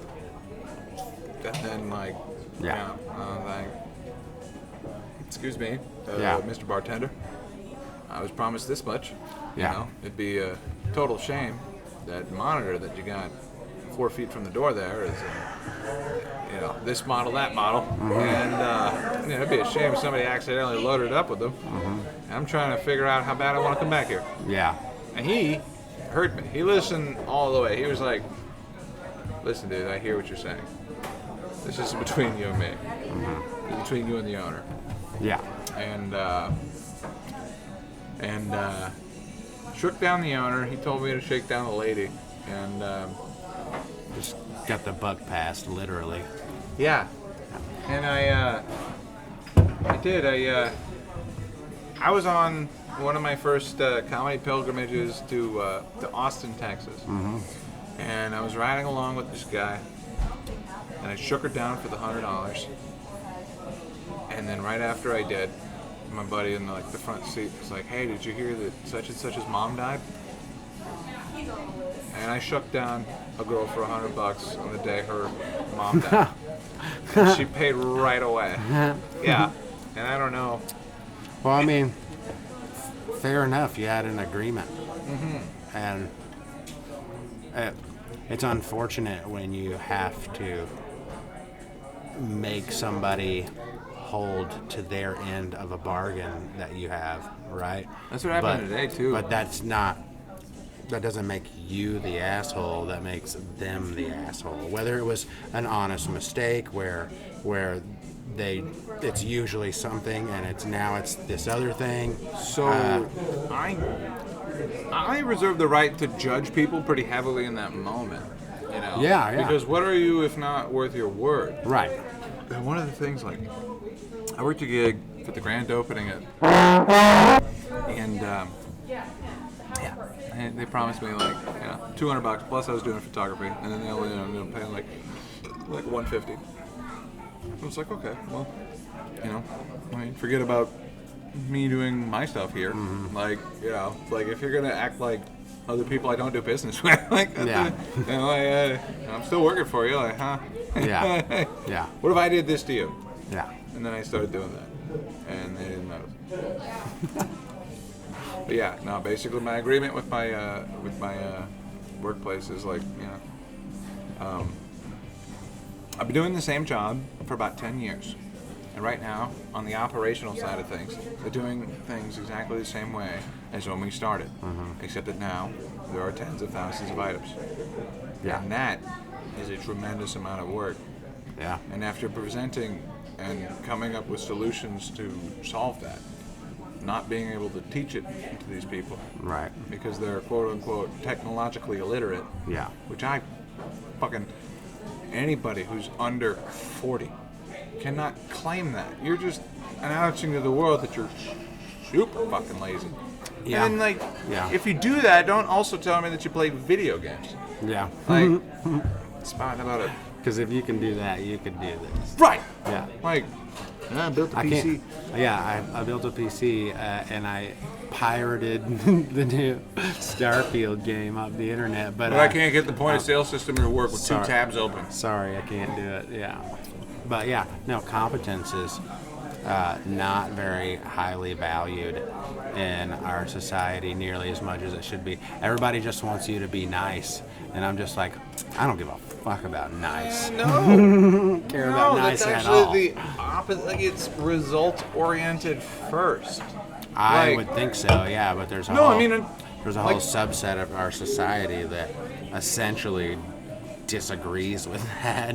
And then like,
Yeah.
like, excuse me,
Yeah.
Mr. Bartender, I was promised this much.
Yeah.
You know, it'd be a total shame that monitor that you got 4 feet from the door there is, you know, this model, that model, and you know, it'd be a shame if somebody accidentally loaded it up with them. And I'm trying to figure out how bad I want to come back here.
Yeah.
And he heard me. He listened all the way. He was like, "Listen, dude, I hear what you're saying. This is between you and me. It's between you and the owner."
Yeah.
And shook down the owner. He told me to shake down the lady, and
Just got the buck passed, literally.
yeah. And I did. I was on one of my first comedy pilgrimages to Austin, Texas.
Mm-hmm.
And I was riding along with this guy, and I shook her down for the $100. And then right after I did, my buddy in the front seat was like, "Hey, did you hear that such and such's mom died?" And I shook down a girl for $100 on the day her mom died. And she paid right away. Yeah, and I don't know.
Well, I mean, fair enough. You had an agreement, and it's unfortunate when you have to make somebody hold to their end of a bargain that you have, right?
That's what happened today too.
But that doesn't make you the asshole. That makes them the asshole. Whether it was an honest mistake where it's usually something and it's this other thing.
So I reserve the right to judge people pretty heavily in that moment. You know?
Yeah.
Because what are you if not worth your word?
Right.
And one of the things, I worked a gig for the grand opening and they promised me $200 plus I was doing photography, and then they only ended up paying like $150. I was like, okay, well, forget about me doing my stuff here.
Mm-hmm.
If you're gonna act like other people I don't do business with, I'm still working for you, huh?
Yeah. Yeah.
What if I did this to you?
Yeah.
And then I started doing that, and they didn't notice. But yeah, no. Basically, my agreement with my workplace is I've been doing the same job for about 10 years, and right now, on the operational side of things, they're doing things exactly the same way as when we started, except that now there are tens of thousands of items.
Yeah.
And that is a tremendous amount of work.
Yeah.
And after presenting and coming up with solutions to solve that, not being able to teach it to these people.
Right.
Because they're quote-unquote technologically illiterate.
Yeah.
Which anybody who's under 40 cannot claim that. You're just announcing to the world that you're super fucking lazy.
Yeah.
And then, if you do that, don't also tell me that you play video games.
Yeah.
Spot about it.
Because if you can do that, you can do this.
Right.
Yeah.
I built a PC.
I built a PC and I pirated the new Starfield game off the internet. But
I can't get the point of sale system to work with 2 tabs open.
Sorry, I can't do it. Yeah. But competence is not very highly valued in our society nearly as much as it should be. Everybody just wants you to be nice. And I'm just like, I don't give a fuck about nice.
No.
Care about nice
that's
at all.
actually the opposite. It's result-oriented first.
I would think so, yeah, but there's a whole subset of our society that essentially disagrees with that,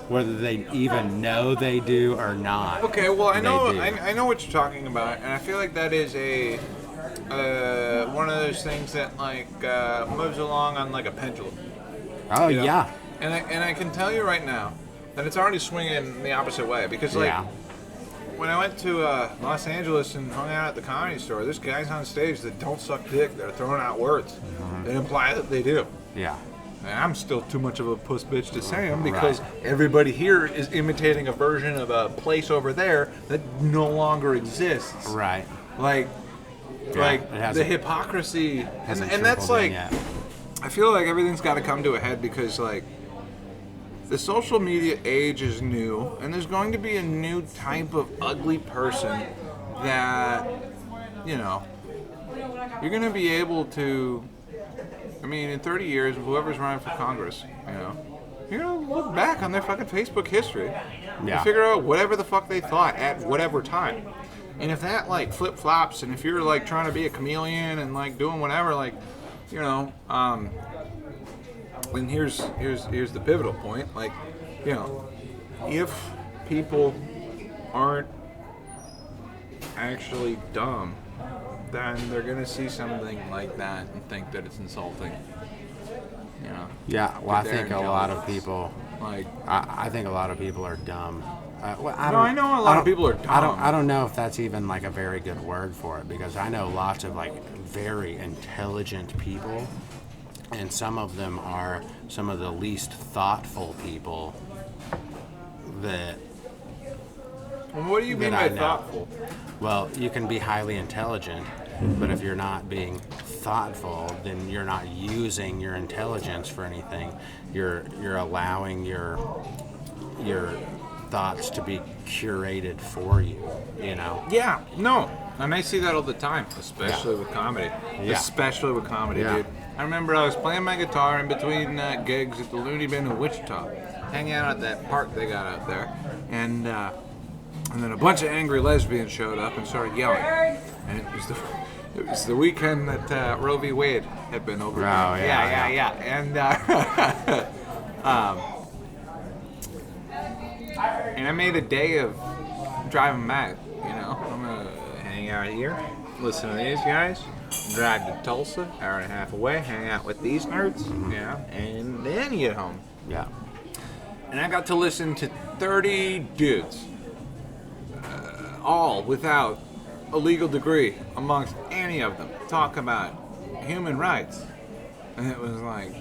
whether they even know they do or not.
Okay, well, I know what you're talking about, and I feel like that is a one of those things that moves along on a pendulum.
Oh, yeah.
And I can tell you right now that it's already swinging the opposite way, because when I went to Los Angeles and hung out at the Comedy Store, there's guys on stage that don't suck dick. They're throwing out words that imply that they do.
Yeah.
And I'm still too much of a puss bitch to say them, because everybody here is imitating a version of a place over there that no longer exists.
Right.
The hypocrisy, and that's I feel like everything's got to come to a head, because the social media age is new, and there's going to be a new type of ugly person that you're going to be able to. I mean, in 30 years, whoever's running for Congress, you're going to look back on their fucking Facebook history and figure out whatever the fuck they thought at whatever time. And if that flip-flops, and if you're trying to be a chameleon and doing whatever, and here's the pivotal point, if people aren't actually dumb, then they're gonna see something like that and think that it's insulting.
Yeah, well, I think a lot of people, I think a lot of people are dumb Well,
I know a lot of people are dumb.
I don't know if that's even like a very good word for it, because I know lots of like very intelligent people, and some of them are some of the least thoughtful people that.
What do you mean by thoughtful?
Well, you can be highly intelligent, but if you're not being thoughtful, then you're not using your intelligence for anything. You're allowing your thoughts to be curated for you, you know?
Yeah, no. And I see that all the time, especially with comedy.
Yeah.
Especially with comedy, dude. I remember I was playing my guitar in between gigs at the Looney Bin in Wichita, hanging out at that park they got out there, and then a bunch of angry lesbians showed up and started yelling. And it was the weekend that Roe v. Wade had been overturned.
Oh, yeah.
And I made a day of driving back. You know, I'm gonna hang out here, listen to these guys, drive to Tulsa, hour and a half away, hang out with these nerds, you know, and then get home.
Yeah.
And I got to listen to 30 dudes, all without a legal degree amongst any of them, talk about human rights. And it was like,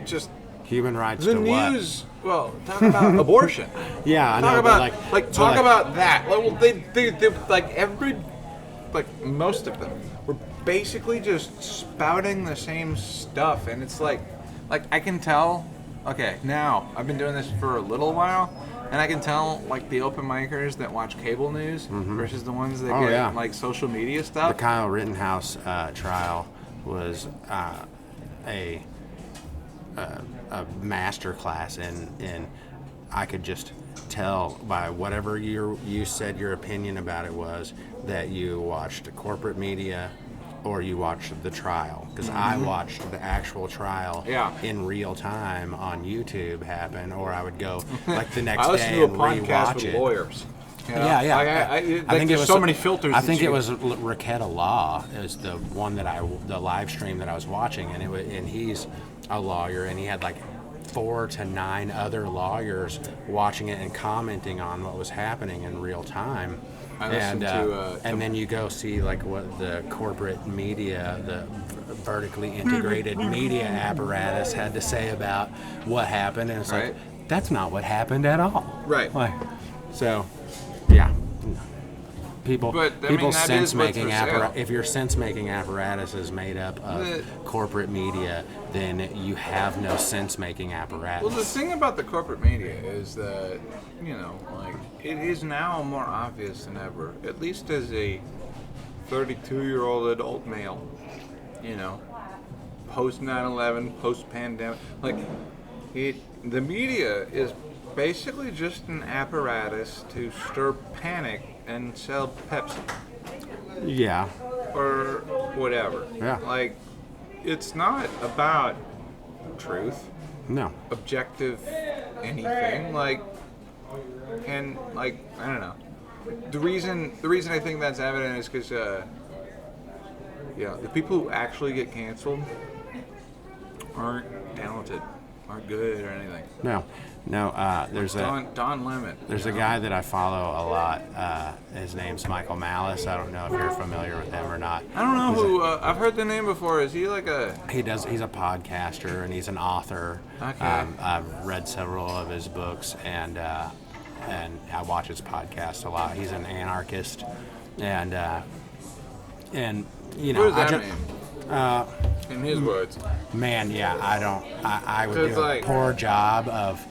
just
Human rights
the
to what?
news. Well, talk about abortion.
Yeah, I know,
Talk
but
about talk about that. Well, they like most of them were basically just spouting the same stuff, and it's like I can tell. Okay, now I've been doing this for a little while, and I can tell like the open micers that watch cable news versus the ones that get like social media stuff.
The Kyle Rittenhouse trial was a master class in I could just tell by whatever you said your opinion about it was that you watched corporate media or you watched the trial, because I watched the actual trial in real time on YouTube happen, or I would go like the next day and rewatch it.
Lawyers. You know?
Yeah.
I think there's so many filters.
I think it was Raketa Law is the one the live stream that I was watching, and he's a lawyer, and he had like 4 to 9 other lawyers watching it and commenting on what was happening in real time. And then you go see like what the corporate media, the vertically integrated media apparatus had to say about what happened, and it's like, that's not what happened at all.
Right.
Like, so, yeah. People's
sense
making apparatus. If your sense making apparatus is made up of corporate media, then you have no sense making apparatus.
Well, the thing about the corporate media is that, you know, like, it is now more obvious than ever, at least as a 32-year-old adult male, you know, post 9/11, post pandemic, like, the media is basically just an apparatus to stir panic and sell Pepsi.
Yeah.
Or whatever.
Yeah.
Like, it's not about truth.
No.
Objective anything. Like, and like, I don't know. The reason I think that's evident is because, the people who actually get canceled aren't talented, aren't good or anything.
No, there's
Don Lemon.
There's a guy that I follow a lot. His name's Michael Malice. I don't know if you're familiar with him or not.
I don't know who. I've heard the name before. Is he like a?
He's a podcaster and he's an author.
Okay.
I've read several of his books and I watch his podcast a lot. He's an anarchist, and you know.
What does that mean? In his words.
Man, yeah, I would do a poor job of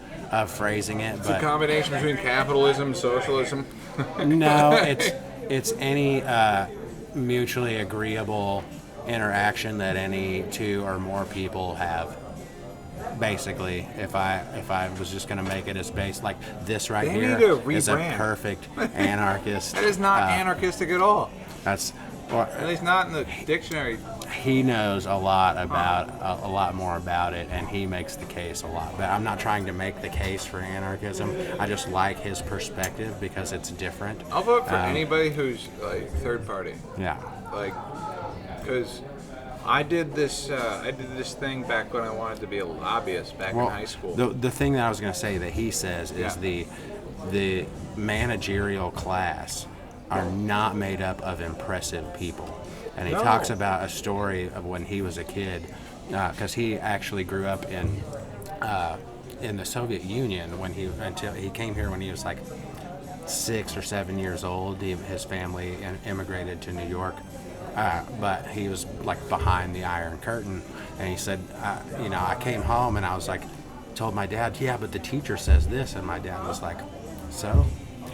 phrasing it.
It's a combination between capitalism and socialism.
No, it's any mutually agreeable interaction that any 2 or more people have. Basically, if I was just going to make it as based like this right here is a perfect anarchist.
That is not anarchistic at all.
At
least not in the dictionary.
He knows a lot more about it, and he makes the case a lot. But I'm not trying to make the case for anarchism. I just like his perspective because it's different.
I'll vote for anybody who's like third party.
Yeah.
Like, because I did this thing back when I wanted to be a lobbyist back in high school.
The thing that I was going to say that he says is the managerial class are not made up of impressive people. And he talks about a story of when he was a kid, because he actually grew up in the Soviet Union until he came here when he was like 6 or 7 years old. His family immigrated to New York, but he was like behind the Iron Curtain. And he said, I came home and I was like, told my dad, yeah, but the teacher says this, and my dad was like, so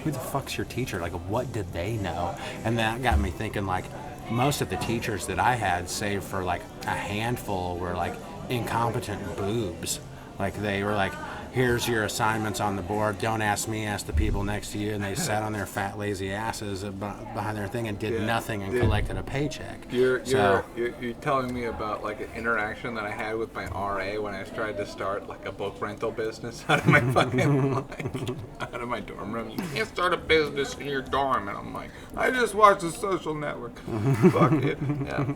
who the fuck's your teacher? Like, what did they know? And that got me thinking, like, most of the teachers that I had, save for like a handful, were like incompetent boobs. Like, they were like, here's your assignments on the board, don't ask me, ask the people next to you. And they sat on their fat lazy asses behind their thing and did nothing and collected a paycheck.
You're telling me about like an interaction that I had with my RA when I tried to start like a book rental business out of my fucking out of my dorm room. You can't start a business in your dorm. And I'm like, I just watched The Social Network. Fuck it. Yeah.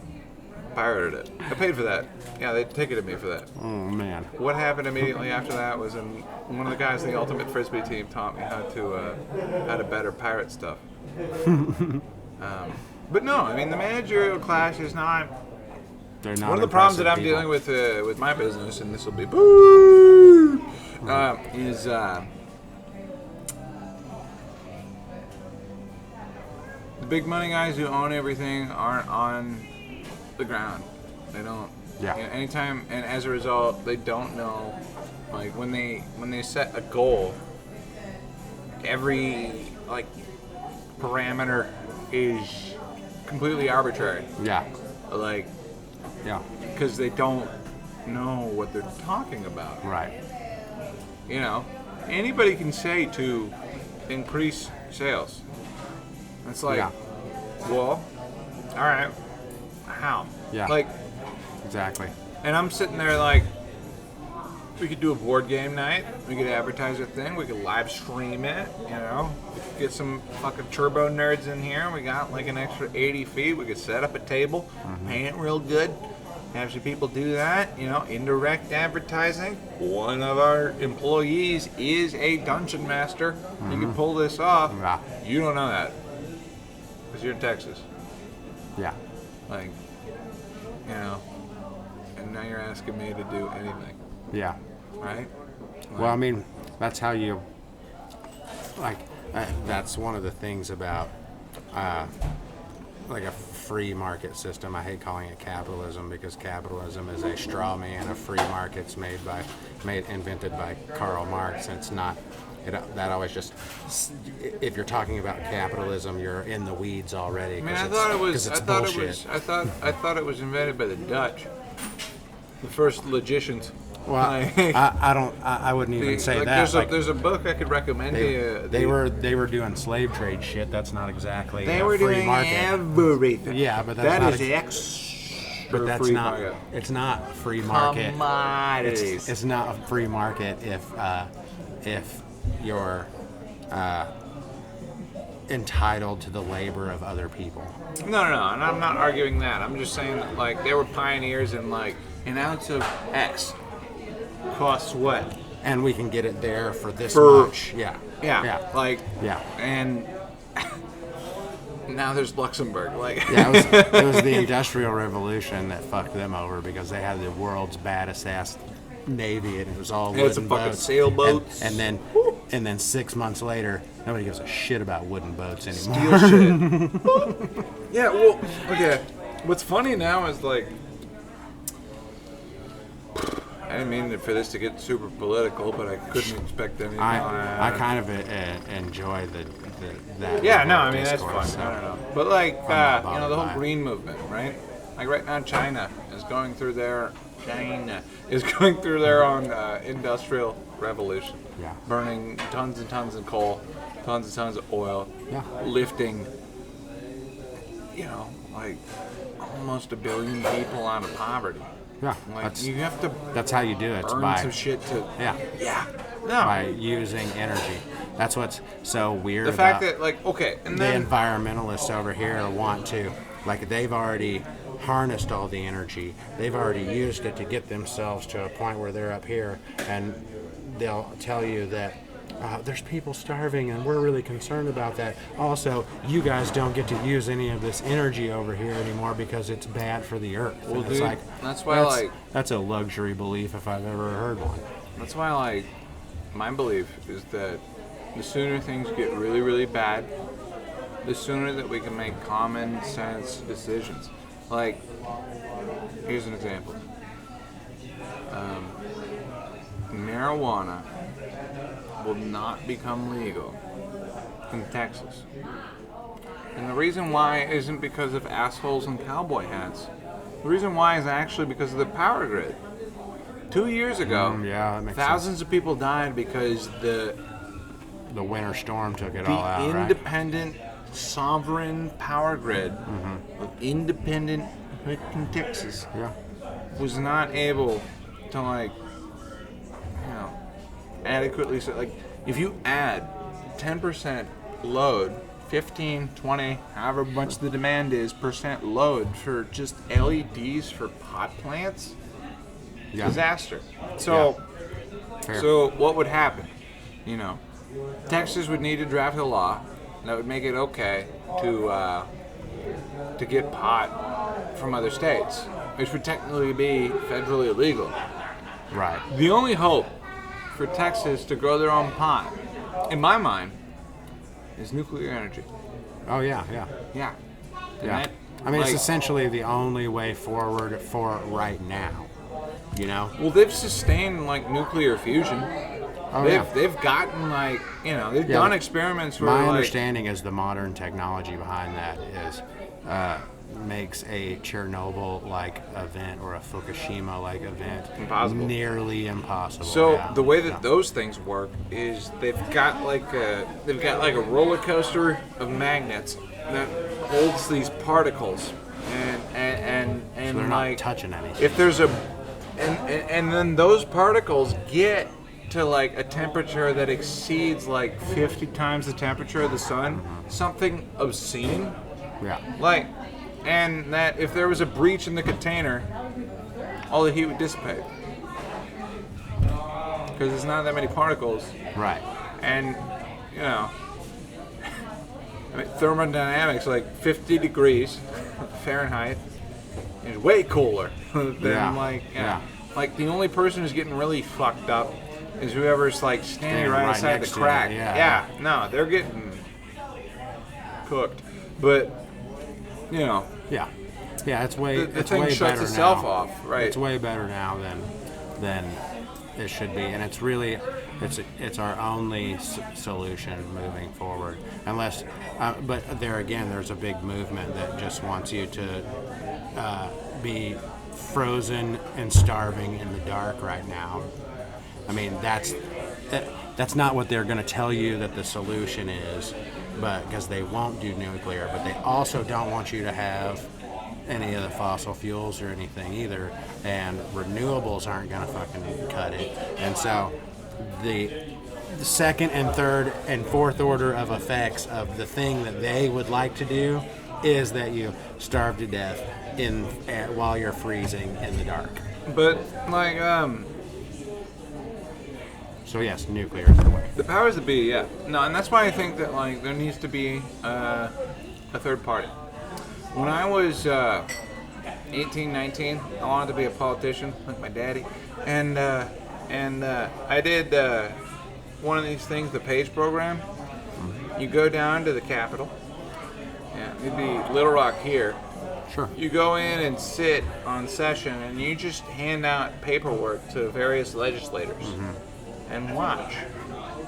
Pirated it. I paid for that. Yeah, they ticketed me for that.
Oh, man.
What happened immediately after that was one of the guys in the Ultimate Frisbee team taught me how to better pirate stuff. But no, I mean, the managerial class is not...
They're not
one of the problems that I'm
people.
dealing with my business, and this will be boo, is the big money guys who own everything aren't on the ground. They don't.
Yeah.
Anytime, and as a result, they don't know. Like when they set a goal, every like parameter is completely arbitrary.
Yeah.
Like.
Yeah.
Because they don't know what they're talking about.
Right.
You know, anybody can say to increase sales. It's like, well, all right. How?
Yeah.
Like,
exactly.
and I'm sitting there like, we could do a board game night. We could advertise a thing. We could live stream it. You know, we could get some fucking turbo nerds in here. We got like an extra 80 feet. We could set up a table, paint it real good, have some people do that. You know, indirect advertising. One of our employees is a dungeon master. You can pull this off.
Yeah.
You don't know that because you're in Texas.
Yeah.
Like, you know, and now you're asking me to do anything,
Yeah.
right? Like,
Well, I mean, that's how you, like, that's one of the things about, like a free market system. I hate calling it capitalism because capitalism is a straw man of free markets invented by Karl Marx, and it's not. That always just, if you're talking about capitalism, you're in the weeds already.
I mean, I thought it was invented by the Dutch, the first logicians.
Well, I wouldn't even say
like
that.
There's a book I could recommend to you.
They were doing slave trade shit. That's not exactly
They
a
were
free
doing
market.
everything.
Yeah, but that's
that
not
is extra
but that's
free
not.
market.
It's not free market.
Commodities.
It's not a free market if you're entitled to the labor of other people.
No, and I'm not arguing that. I'm just saying that, like, they were pioneers in, like, an ounce of X costs what?
And we can get it there for this much. Yeah.
Like,
yeah.
And now there's Luxembourg. Like,
yeah, it was the Industrial Revolution that fucked them over because they had the world's baddest ass navy, and it was all wooden
it's a fucking
boats.
sailboats.
And then 6 months later, nobody gives a shit about wooden boats anymore.
Steel shit. Yeah, well, okay. What's funny now is, like, I didn't mean for this to get super political, but I couldn't expect anything.
I kind of enjoy that.
Yeah, no, I mean,
discourse,
that's fun.
so.
I don't know. But, like, you know, the
bothered by
whole
it.
green movement, right? Like, right now, China is going through their own industrial revolution.
Yeah.
Burning tons and tons of coal, tons and tons of oil, lifting, you know, like almost 1 billion people out of poverty.
Yeah,
Like, you have to
that's how you do it. It's
burn
by
some shit to...
yeah,
No.
by using energy. That's what's so weird.
The fact
about
that, like, okay, and
the
then...
environmentalists over here want to, like, they've already harnessed all the energy. They've already used it to get themselves to a point where they're up here, and they'll tell you that there's people starving and we're really concerned about that. Also, you guys don't get to use any of this energy over here anymore because it's bad for the earth.
Well,
and it's
dude, that's why
that's a luxury belief if I've ever heard one.
That's why my belief is that the sooner things get really, really bad, the sooner that we can make common sense decisions. Like, here's an example. Marijuana will not become legal in Texas. And the reason why isn't because of assholes in cowboy hats. The reason why is actually because of the power grid. 2 years ago,
that makes
thousands of people died because the
winter storm took it all out,
independent, sovereign power grid of independent Texas was not able to adequately, if you add 10% load, 15, 20, however much the demand is, percent load for just LEDs for pot plants, disaster. So what would happen? Texas would need to draft a law that would make it okay to get pot from other states, which would technically be federally illegal.
Right.
The only hope for Texas to grow their own pot, in my mind, is nuclear energy.
Oh, yeah.
That,
I mean, it's essentially the only way forward for right now,
Well, they've sustained, nuclear fusion. They've gotten, they've done experiments where,
my understanding is the modern technology behind that is makes a Chernobyl-like event or a Fukushima-like event
impossible.
Nearly impossible.
So the way that those things work is they've got a roller coaster of magnets that holds these particles, and
so they're not touching anything.
If there's and then those particles get to a temperature that exceeds 50 times the temperature of the sun, something obscene.
Yeah.
And that if there was a breach in the container, all the heat would dissipate. Because there's not that many particles.
Right.
And, thermodynamics, 50 degrees Fahrenheit is way cooler than, the only person who's getting really fucked up is whoever's, standing right outside the crack. No, they're getting cooked. But,
it's way
the
it's
thing
way
shuts
better
itself
now.
off, right?
It's way better now than it should be, and it's really it's our only solution moving forward. Unless, but there again, there's a big movement that just wants you to be frozen and starving in the dark right now. I mean, that's not what they're going to tell you that the solution is, but because they won't do nuclear, but they also don't want you to have any of the fossil fuels or anything either, and renewables aren't going to fucking cut it. And so the second and third and fourth order of effects of the thing that they would like to do is that you starve to death while you're freezing in the dark.
But
so yes, nuclear is the way.
The powers that be, no, and that's why I think that there needs to be a third party. When I was 18, 19, I wanted to be a politician like my daddy, and I did one of these things, the PAGE program. You go down to the Capitol. It'd be Little Rock here.
Sure.
You go in and sit on session, and you just hand out paperwork to various legislators and watch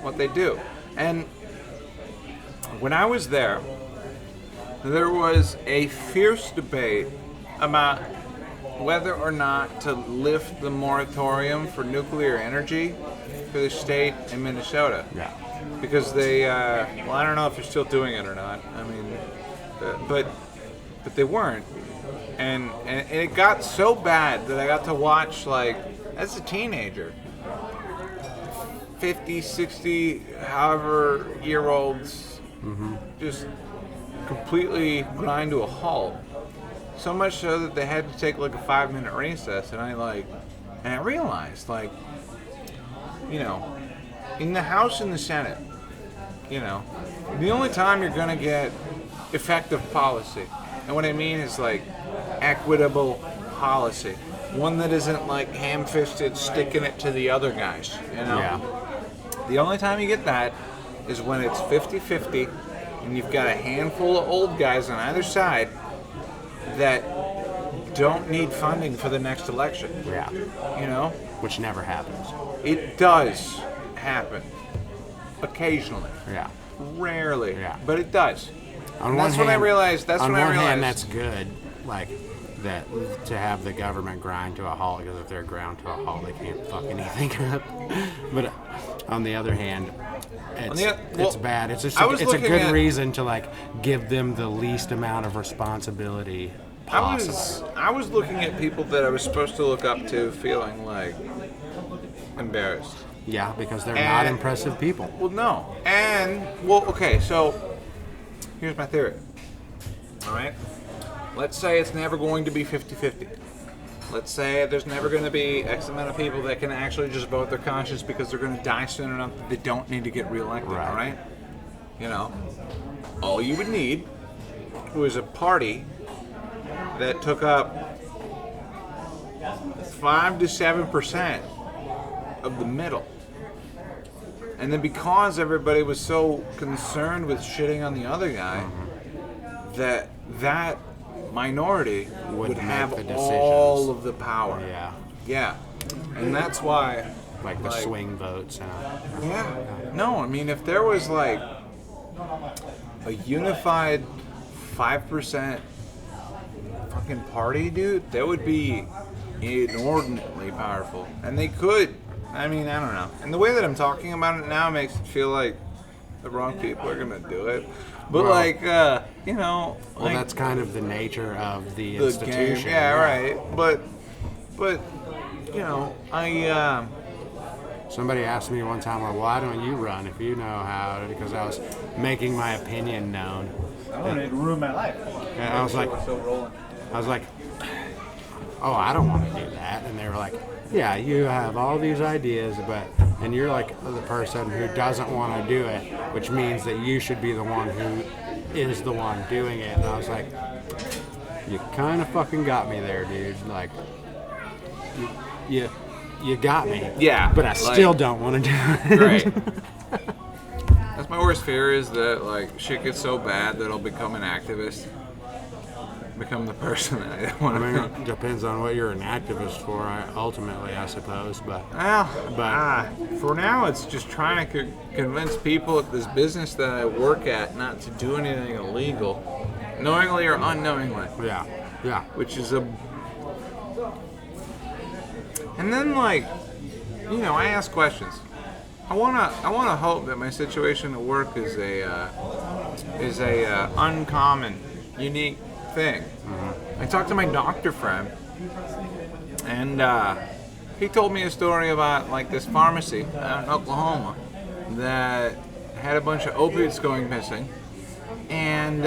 what they do. And when I was there was a fierce debate about whether or not to lift the moratorium for nuclear energy for the state in Minnesota.
Yeah.
Because they, I don't know if they're still doing it or not. I mean, but they weren't. And it got so bad that I got to watch, as a teenager, 50, 60, however year olds just completely grind to a halt. So much so that they had to take a 5-minute recess, and I realized, in the House and the Senate, you know, the only time you're going to get effective policy, and what I mean is like equitable policy, one that isn't like ham-fisted sticking it to the other guys, you know?
Yeah.
The only time you get that is when it's 50-50 and you've got a handful of old guys on either side that don't need funding for the next election.
Yeah.
You know?
Which never happens.
It does happen. Occasionally.
Yeah.
Rarely.
Yeah.
But it does.
On
That's when I realized.
On one hand, that's good. Like that to have the government grind to a halt, because if they're ground to a halt, they can't fuck anything up. But on the other hand, it's bad. It's just it's a good reason to like give them the least amount of responsibility possible.
I was looking at people that I was supposed to look up to, feeling like embarrassed.
Yeah, because they're not impressive people.
Well, no. Okay, so here's my theory. All right? Let's say it's never going to be 50-50. Let's say there's never going to be X amount of people that can actually just vote their conscience because they're going to die soon enough that they don't need to get reelected,
right.
All right? You know, all you would need was a party that took up 5 to 7% of the middle. And then because everybody was so concerned with shitting on the other guy, that minority would have all of the power.
Yeah.
Yeah. And that's why...
Like the swing votes.
Yeah. No, I mean, if there was like a unified 5% fucking party, dude, that would be inordinately powerful. And they could... I mean, I don't know. And the way that I'm talking about it now makes it feel like the wrong people are going to do it. But, you know...
Well, that's kind of the nature of the institution.
Game. Yeah, right. But, you know,
Somebody asked me one time, well, why don't you run if you know how? Because I was making my opinion known.
I wanted to ruin my life.
And I was like, oh, I don't want to do that. And they were like, yeah, you have all these ideas, and you're like the person who doesn't want to do it, which means that you should be the one who is the one doing it. And I was like, you kind of fucking got me there, dude. Like, you got me.
Yeah.
But I still don't want to do it.
Right. That's my worst fear, is that like shit gets so bad that I'll become an activist. Become the person that I want to be.
It depends on what you're an activist for, ultimately, I suppose. But
for now, it's just trying to convince people at this business that I work at not to do anything illegal, knowingly or unknowingly.
Yeah.
Which is and then like, you know, I ask questions. I wanna hope that my situation at work is a uncommon, unique thing. I talked to my doctor friend, and he told me a story about like this pharmacy out in Oklahoma that had a bunch of opiates going missing, and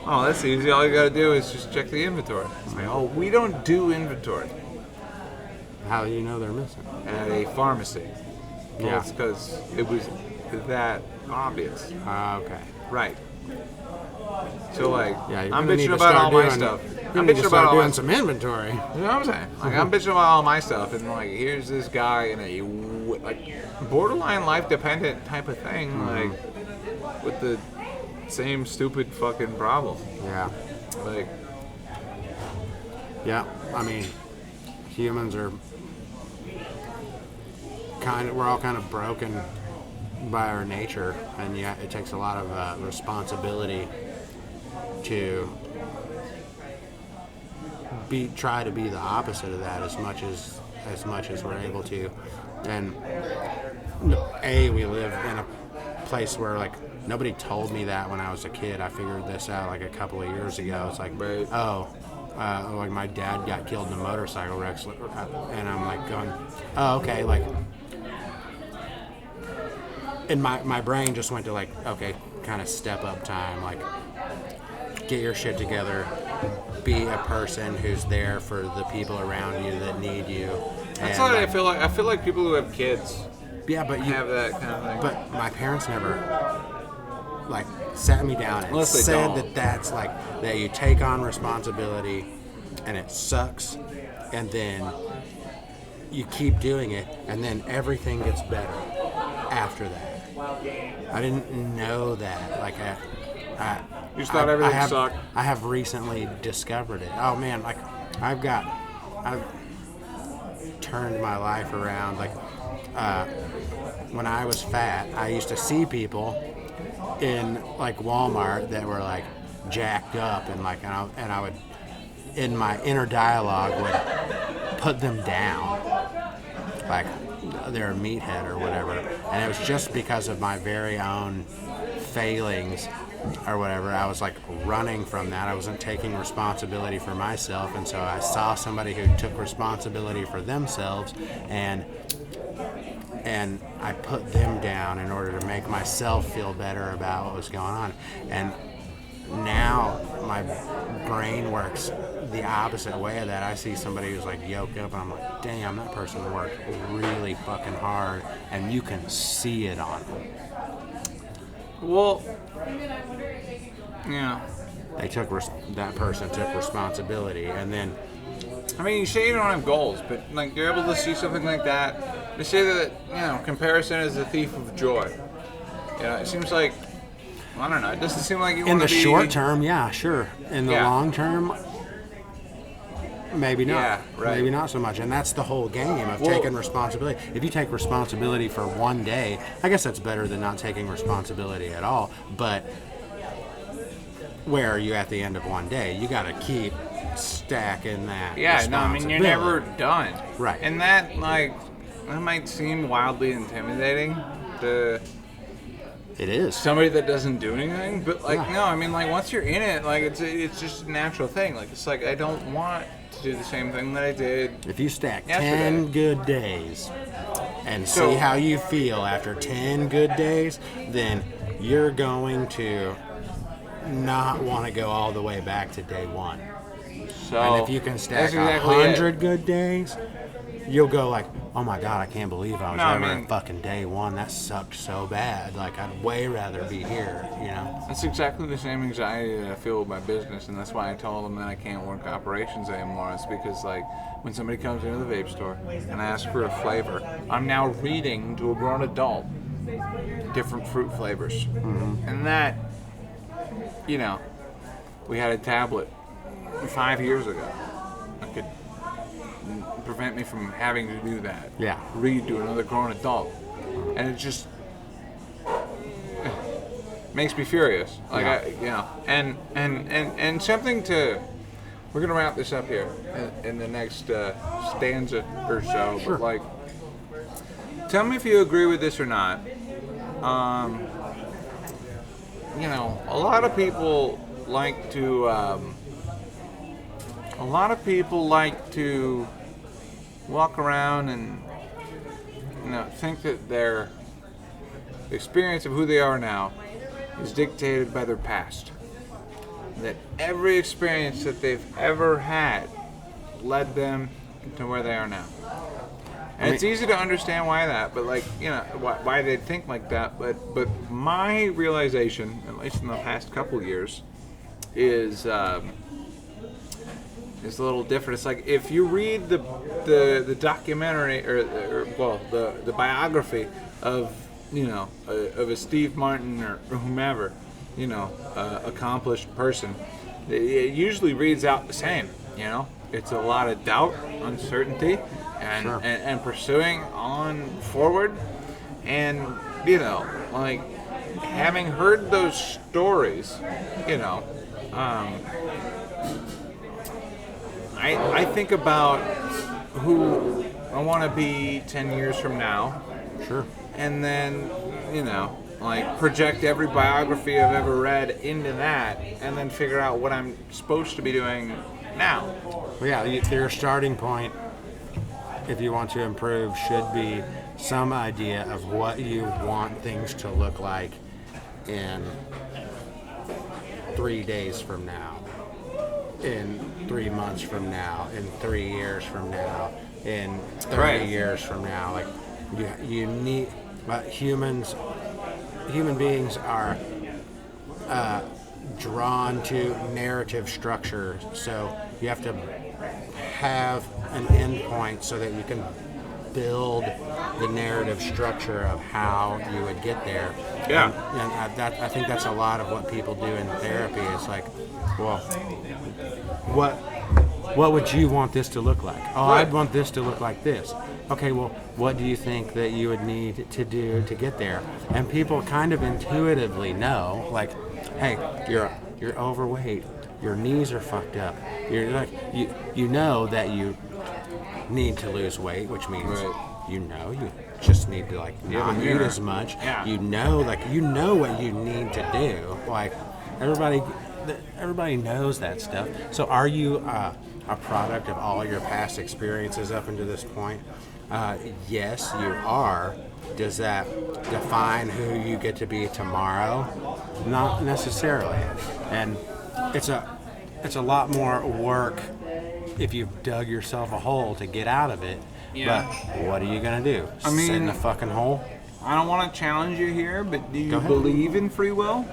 oh, that's easy. All you gotta do is just check the inventory. It's like, oh, we don't do inventory.
How do you know they're missing?
At a pharmacy. Well,
Yeah.
it's because it was that obvious.
Okay.
Right. So like,
Yeah,
I'm bitching about all my stuff. I'm bitching about all
doing some inventory.
You know what I'm saying? Like, I'm bitching about all my stuff, and like, here's this guy in a like borderline life dependent type of thing, like with the same stupid fucking problem.
Yeah.
Like,
Yeah. I mean, humans are we're all kind of broken by our nature, and yeah, it takes a lot of responsibility to try to be the opposite of that as much as we're able to. And we live in a place where like nobody told me that when I was a kid. I figured this out like a couple of years ago. It's like, like my dad got killed in a motorcycle wreck, and I'm like going, oh, okay, like. And my brain just went to like, okay, kind of step up time, like get your shit together, be a person who's there for the people around you that need you,
That's
And,
what I feel like. I feel like people who have kids
yeah, but you
have that kind of thing.
But my parents never like sat me down and
Unless they
said
don't.
that's like that you take on responsibility and it sucks, and then you keep doing it, and then everything gets better after that. I didn't know that. Like I
You just thought everything sucked.
I have recently discovered it. Oh man, like I've turned my life around. Like when I was fat, I used to see people in like Walmart that were like jacked up, and like and I would in my inner dialogue would put them down, like they're a meathead or whatever, and it was just because of my very own failings or whatever. I was like running from that. I wasn't taking responsibility for myself, and so I saw somebody who took responsibility for themselves, and I put them down in order to make myself feel better about what was going on. And now my brain works the opposite way of that. I see somebody who's like yoked up, and I'm like, damn, that person worked really fucking hard, and you can see it on them.
Well, yeah.
That person took responsibility, and then
I mean, you say you don't have goals, but like you're able to see something like that. They say that comparison is the thief of joy. It seems like I don't know. It doesn't seem like you
in
want
the
to be
short term, yeah, sure. In the
Yeah.
long term, maybe not.
Yeah, right.
Maybe not so much. And that's the whole game of taking responsibility. If you take responsibility for one day, I guess that's better than not taking responsibility at all. But where are you at the end of one day? You got to keep stacking that.
Yeah, no, I mean you're never done.
Right.
And that might seem wildly intimidating to
It is.
somebody that doesn't do anything, but like
Yeah.
no, I mean like once you're in it, like it's just a natural thing. Like it's like I don't want to do the same thing that I did.
If you stack
Yesterday.
10 good days and
So-
see how you feel after 10 good days, then you're going to not want to go all the way back to day one.
So
And if you can stack
that's exactly
100 good days, you'll go like, oh my God, I can't believe I was
No, I
ever
mean-
at fucking day one. That sucked so bad. Like, I'd way rather be here, you know?
That's exactly the same anxiety that I feel with my business, and that's why I told them that I can't work operations anymore. It's because, like, when somebody comes into the vape store and asks for a flavor, I'm now reading to a grown adult different fruit flavors. Mm-hmm. And that, we had a tablet 5 years ago that could prevent me from having to do that.
Yeah.
Read to another grown adult. And it just makes me furious. Like
Yeah.
and something to. We're gonna wrap this up here in the next stanza or so.
Sure.
But like, tell me if you agree with this or not. A lot of people like to. A lot of people like to walk around and think that their experience of who they are now is dictated by their past. That every experience that they've ever had led them to where they are now. And it's easy to understand why that, but why they think like that. But my realization, at least in the past couple years, is a little different. It's like if you read the documentary or the biography of of a Steve Martin or whomever, accomplished person, it usually reads out the same. It's a lot of doubt, uncertainty, and
Sure.
and pursuing on forward, and having heard those stories, I think about who I want to be 10 years from now,
Sure.
and then, project every biography I've ever read into that, and then figure out what I'm supposed to be doing now.
Well, yeah, your starting point, if you want to improve, should be some idea of what you want things to look like in 3 days from now, in 3 months from now, in 3 years from now. in 30
Right.
years from now. Like you need, but human beings are drawn to narrative structure, so you have to have an end point so that you can build the narrative structure of how you would get there.
Yeah.
And I think that's a lot of what people do in therapy. It's like, well, what would you want this to look like? Oh,
Right.
I'd want this to look like this. Okay, well, what do you think that you would need to do to get there? And people kind of intuitively know, like, hey, you're overweight. Your knees are fucked up. You're like, you know that you need to lose weight, which means
Right.
you just need to like
You have a
not eat
mirror.
as much.
Yeah.
You know what you need to do. Like everybody knows that stuff. So are you a product of all your past experiences up until this point? Yes, you are. Does that define who you get to be tomorrow? Not necessarily. And it's a lot more work if you've dug yourself a hole to get out of it.
Yeah.
But what are you gonna do?
I mean-
Sit in the fucking hole?
I don't want to challenge you here, but do
Go
you
ahead.
believe in free will?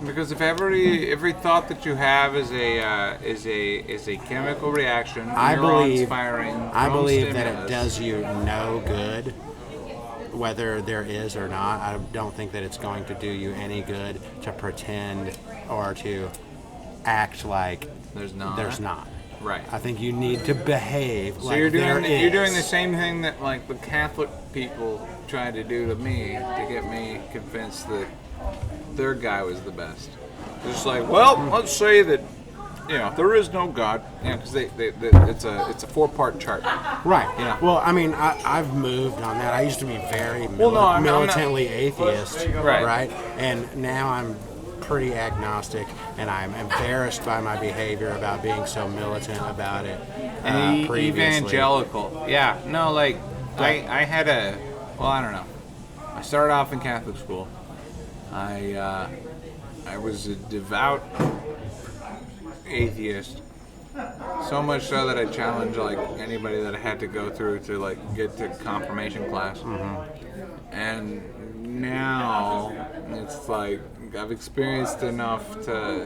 Because if every thought that you have is a chemical reaction,
I
neurons
believe
firing.
I
from
believe that it
stimulus.
does you no good, whether there is or not. I don't think that it's going to do you any good to pretend or to act like
There's not.
there's not.
Right.
I think you need to behave
So
like
you're
there
doing
is.
you're doing the same thing that like the Catholic people tried to do to me to get me convinced that their guy was the best. Just like, well, let's say that there is no God, because it's a 4-part chart.
Right.
Yeah.
Well, I mean, I've moved on that. I used to be very
Well, no, I'm not-
militantly atheist,
Right.
And now I'm pretty agnostic, and I'm embarrassed by my behavior about being so militant about it previously.
Evangelical. Yeah. No, like I had I don't know. I started off in Catholic school. I was a devout atheist, so much so that I challenged like anybody that I had to go through to like get to confirmation class. And now it's like I've experienced enough to,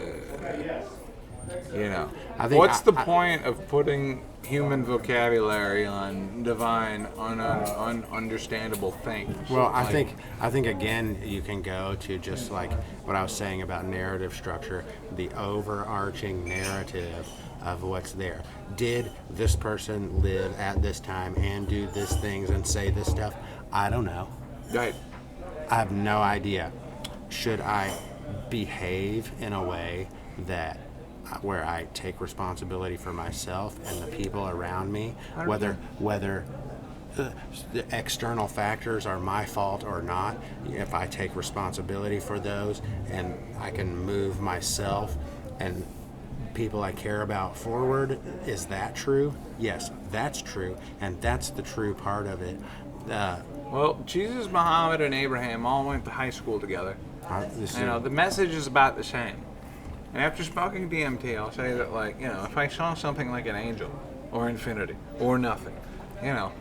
I think
what's the point of putting human vocabulary on divine, ununderstandable things?
Well, I think again you can go to just like what I was saying about narrative structure, the overarching narrative of what's there. Did this person live at this time and do these things and say this stuff? I don't know.
Right.
I have no idea. Should I behave in a way that where I take responsibility for myself and the people around me, whether the external factors are my fault or not? If I take responsibility for those and I can move myself and people I care about forward, is that true? Yes, that's true, and that's the true part of it.
Well, Jesus, Muhammad, and Abraham all went to high school together. The message is about the same. And after smoking DMT, I'll say that, like, if I saw something like an angel or infinity or nothing,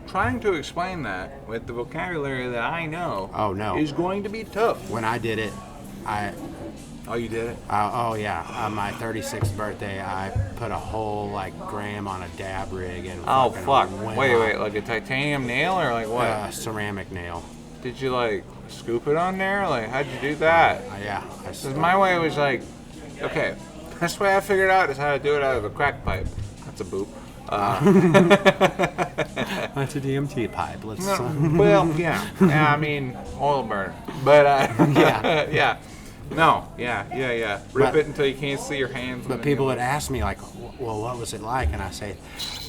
trying to explain that with the vocabulary that I know is going to be tough.
When I did it,
Oh, you did it?
on my 36th birthday, I put a whole gram on a dab rig and
Oh,
fucking
fuck.
went
Wait,
on.
like a titanium nail or like what?
Ceramic nail.
Did you like scoop it on there? Like, how'd you do that?
Yeah.
Because my way was like, okay, best way I figured out is how to do it out of a crack pipe. That's a boop.
That's a DMT pipe. Let's.
Well, yeah. I mean, oil burn. But,
Yeah.
yeah. No, yeah. Rip
But-
it until you can't see your hands.
But people would ask me like, well, what was it like? And I say,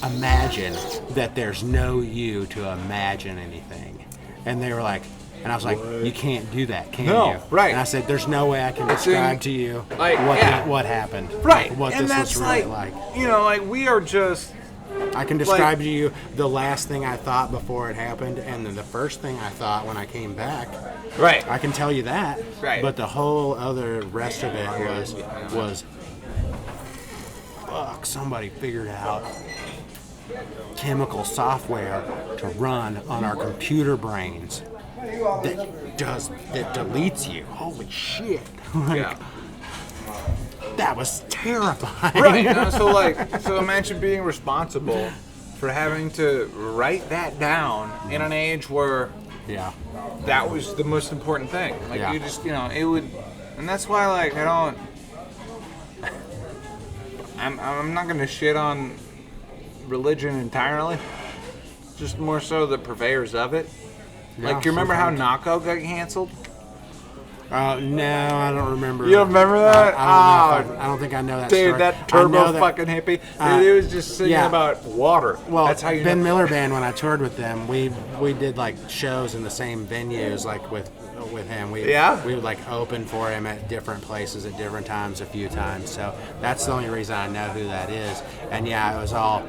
imagine that there's no you to imagine anything. And they were like, and I was like, you can't do that, can
No,
you?
right.
And I said, there's no way I can
It's in-
describe to you
like, yeah.
what happened.
Right.
What
and
this
that's
was really like.
like we are just.
I can describe to you the last thing I thought before it happened, and then the first thing I thought when I came back.
Right.
I can tell you that.
Right.
But the whole other rest of it was fuck, somebody figured out chemical software to run on our computer brains that deletes you. Holy shit!
Yeah.
That was terrifying.
Right. So imagine being responsible for having to write that down in an age where
Yeah.
that was the most important thing. Like
Yeah.
you just, it would, and that's why like I don't. I'm not gonna shit on religion entirely. Just more so the purveyors of it. Like, do you remember how Naco got canceled?
No, I don't remember.
You don't remember that?
I don't think I know that
Dude,
story.
that
I
turbo
know that-
fucking hippie. Dude, he was just singing
yeah.
about water.
Well,
that's how you
Ben
know.
Miller Band, when I toured with them, we did like shows in the same venues, like with him. We would like open for him at different places at different times a few times. So that's the only reason I know who that is. And yeah, it was all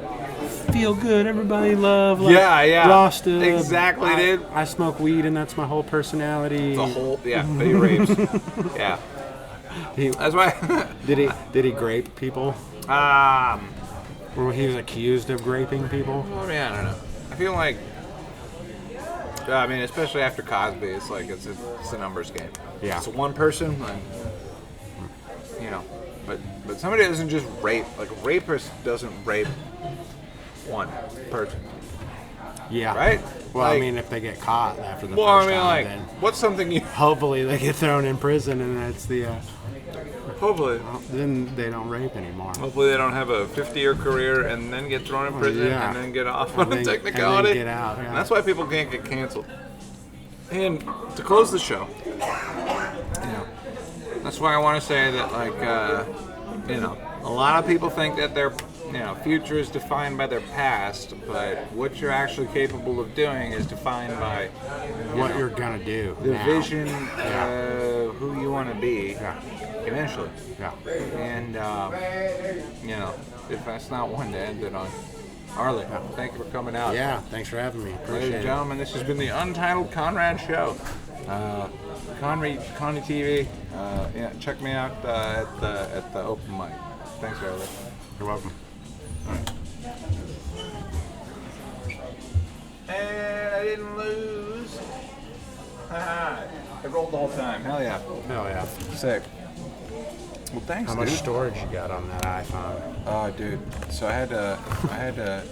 feel good, everybody love. Like,
Yeah.
Rasta.
Exactly, dude.
I smoke weed and that's my whole personality.
The whole, but he raves. Yeah. That's why.
Did he grape people? Or he was accused of graping people?
I mean, I don't know. I feel like, I mean, especially after Cosby, it's like it's a numbers game.
Yeah.
It's one person, like, but somebody doesn't just rape. Like a rapist doesn't rape one person.
Yeah.
Right?
Well, I
Like-
mean, if they get caught after the
Well, I
first
mean,
time,
like,
then
what's something you?
hopefully they get thrown in prison, and that's the.
Hopefully.
Then they don't rape anymore.
Hopefully they don't have a 50-year career and then get thrown in prison
yeah.
and then get off
And
on a
then-
technicality.
and then get out, yeah.
And that's why people can't get canceled. And to close the show, that's why I want to say that, like, a lot of people think that their future is defined by their past, but what you're actually capable of doing is defined by
What you're gonna do?
the
now.
vision, who you want to be eventually.
Yeah.
And, if that's not one to end it on. Arlie, thank you for coming out.
Yeah. Thanks for having me.
Ladies
Appreciate
and
it.
gentlemen, this has been the Untitled Conrad Show. Connie TV. Check me out at the open mic. Thanks, Arlie.
You're welcome.
And I didn't lose. I rolled the whole time. Hell yeah.
Hell yeah.
Sick. Well, thanks,
How much
dude.
storage you got on that iPhone?
Oh, dude. So I had to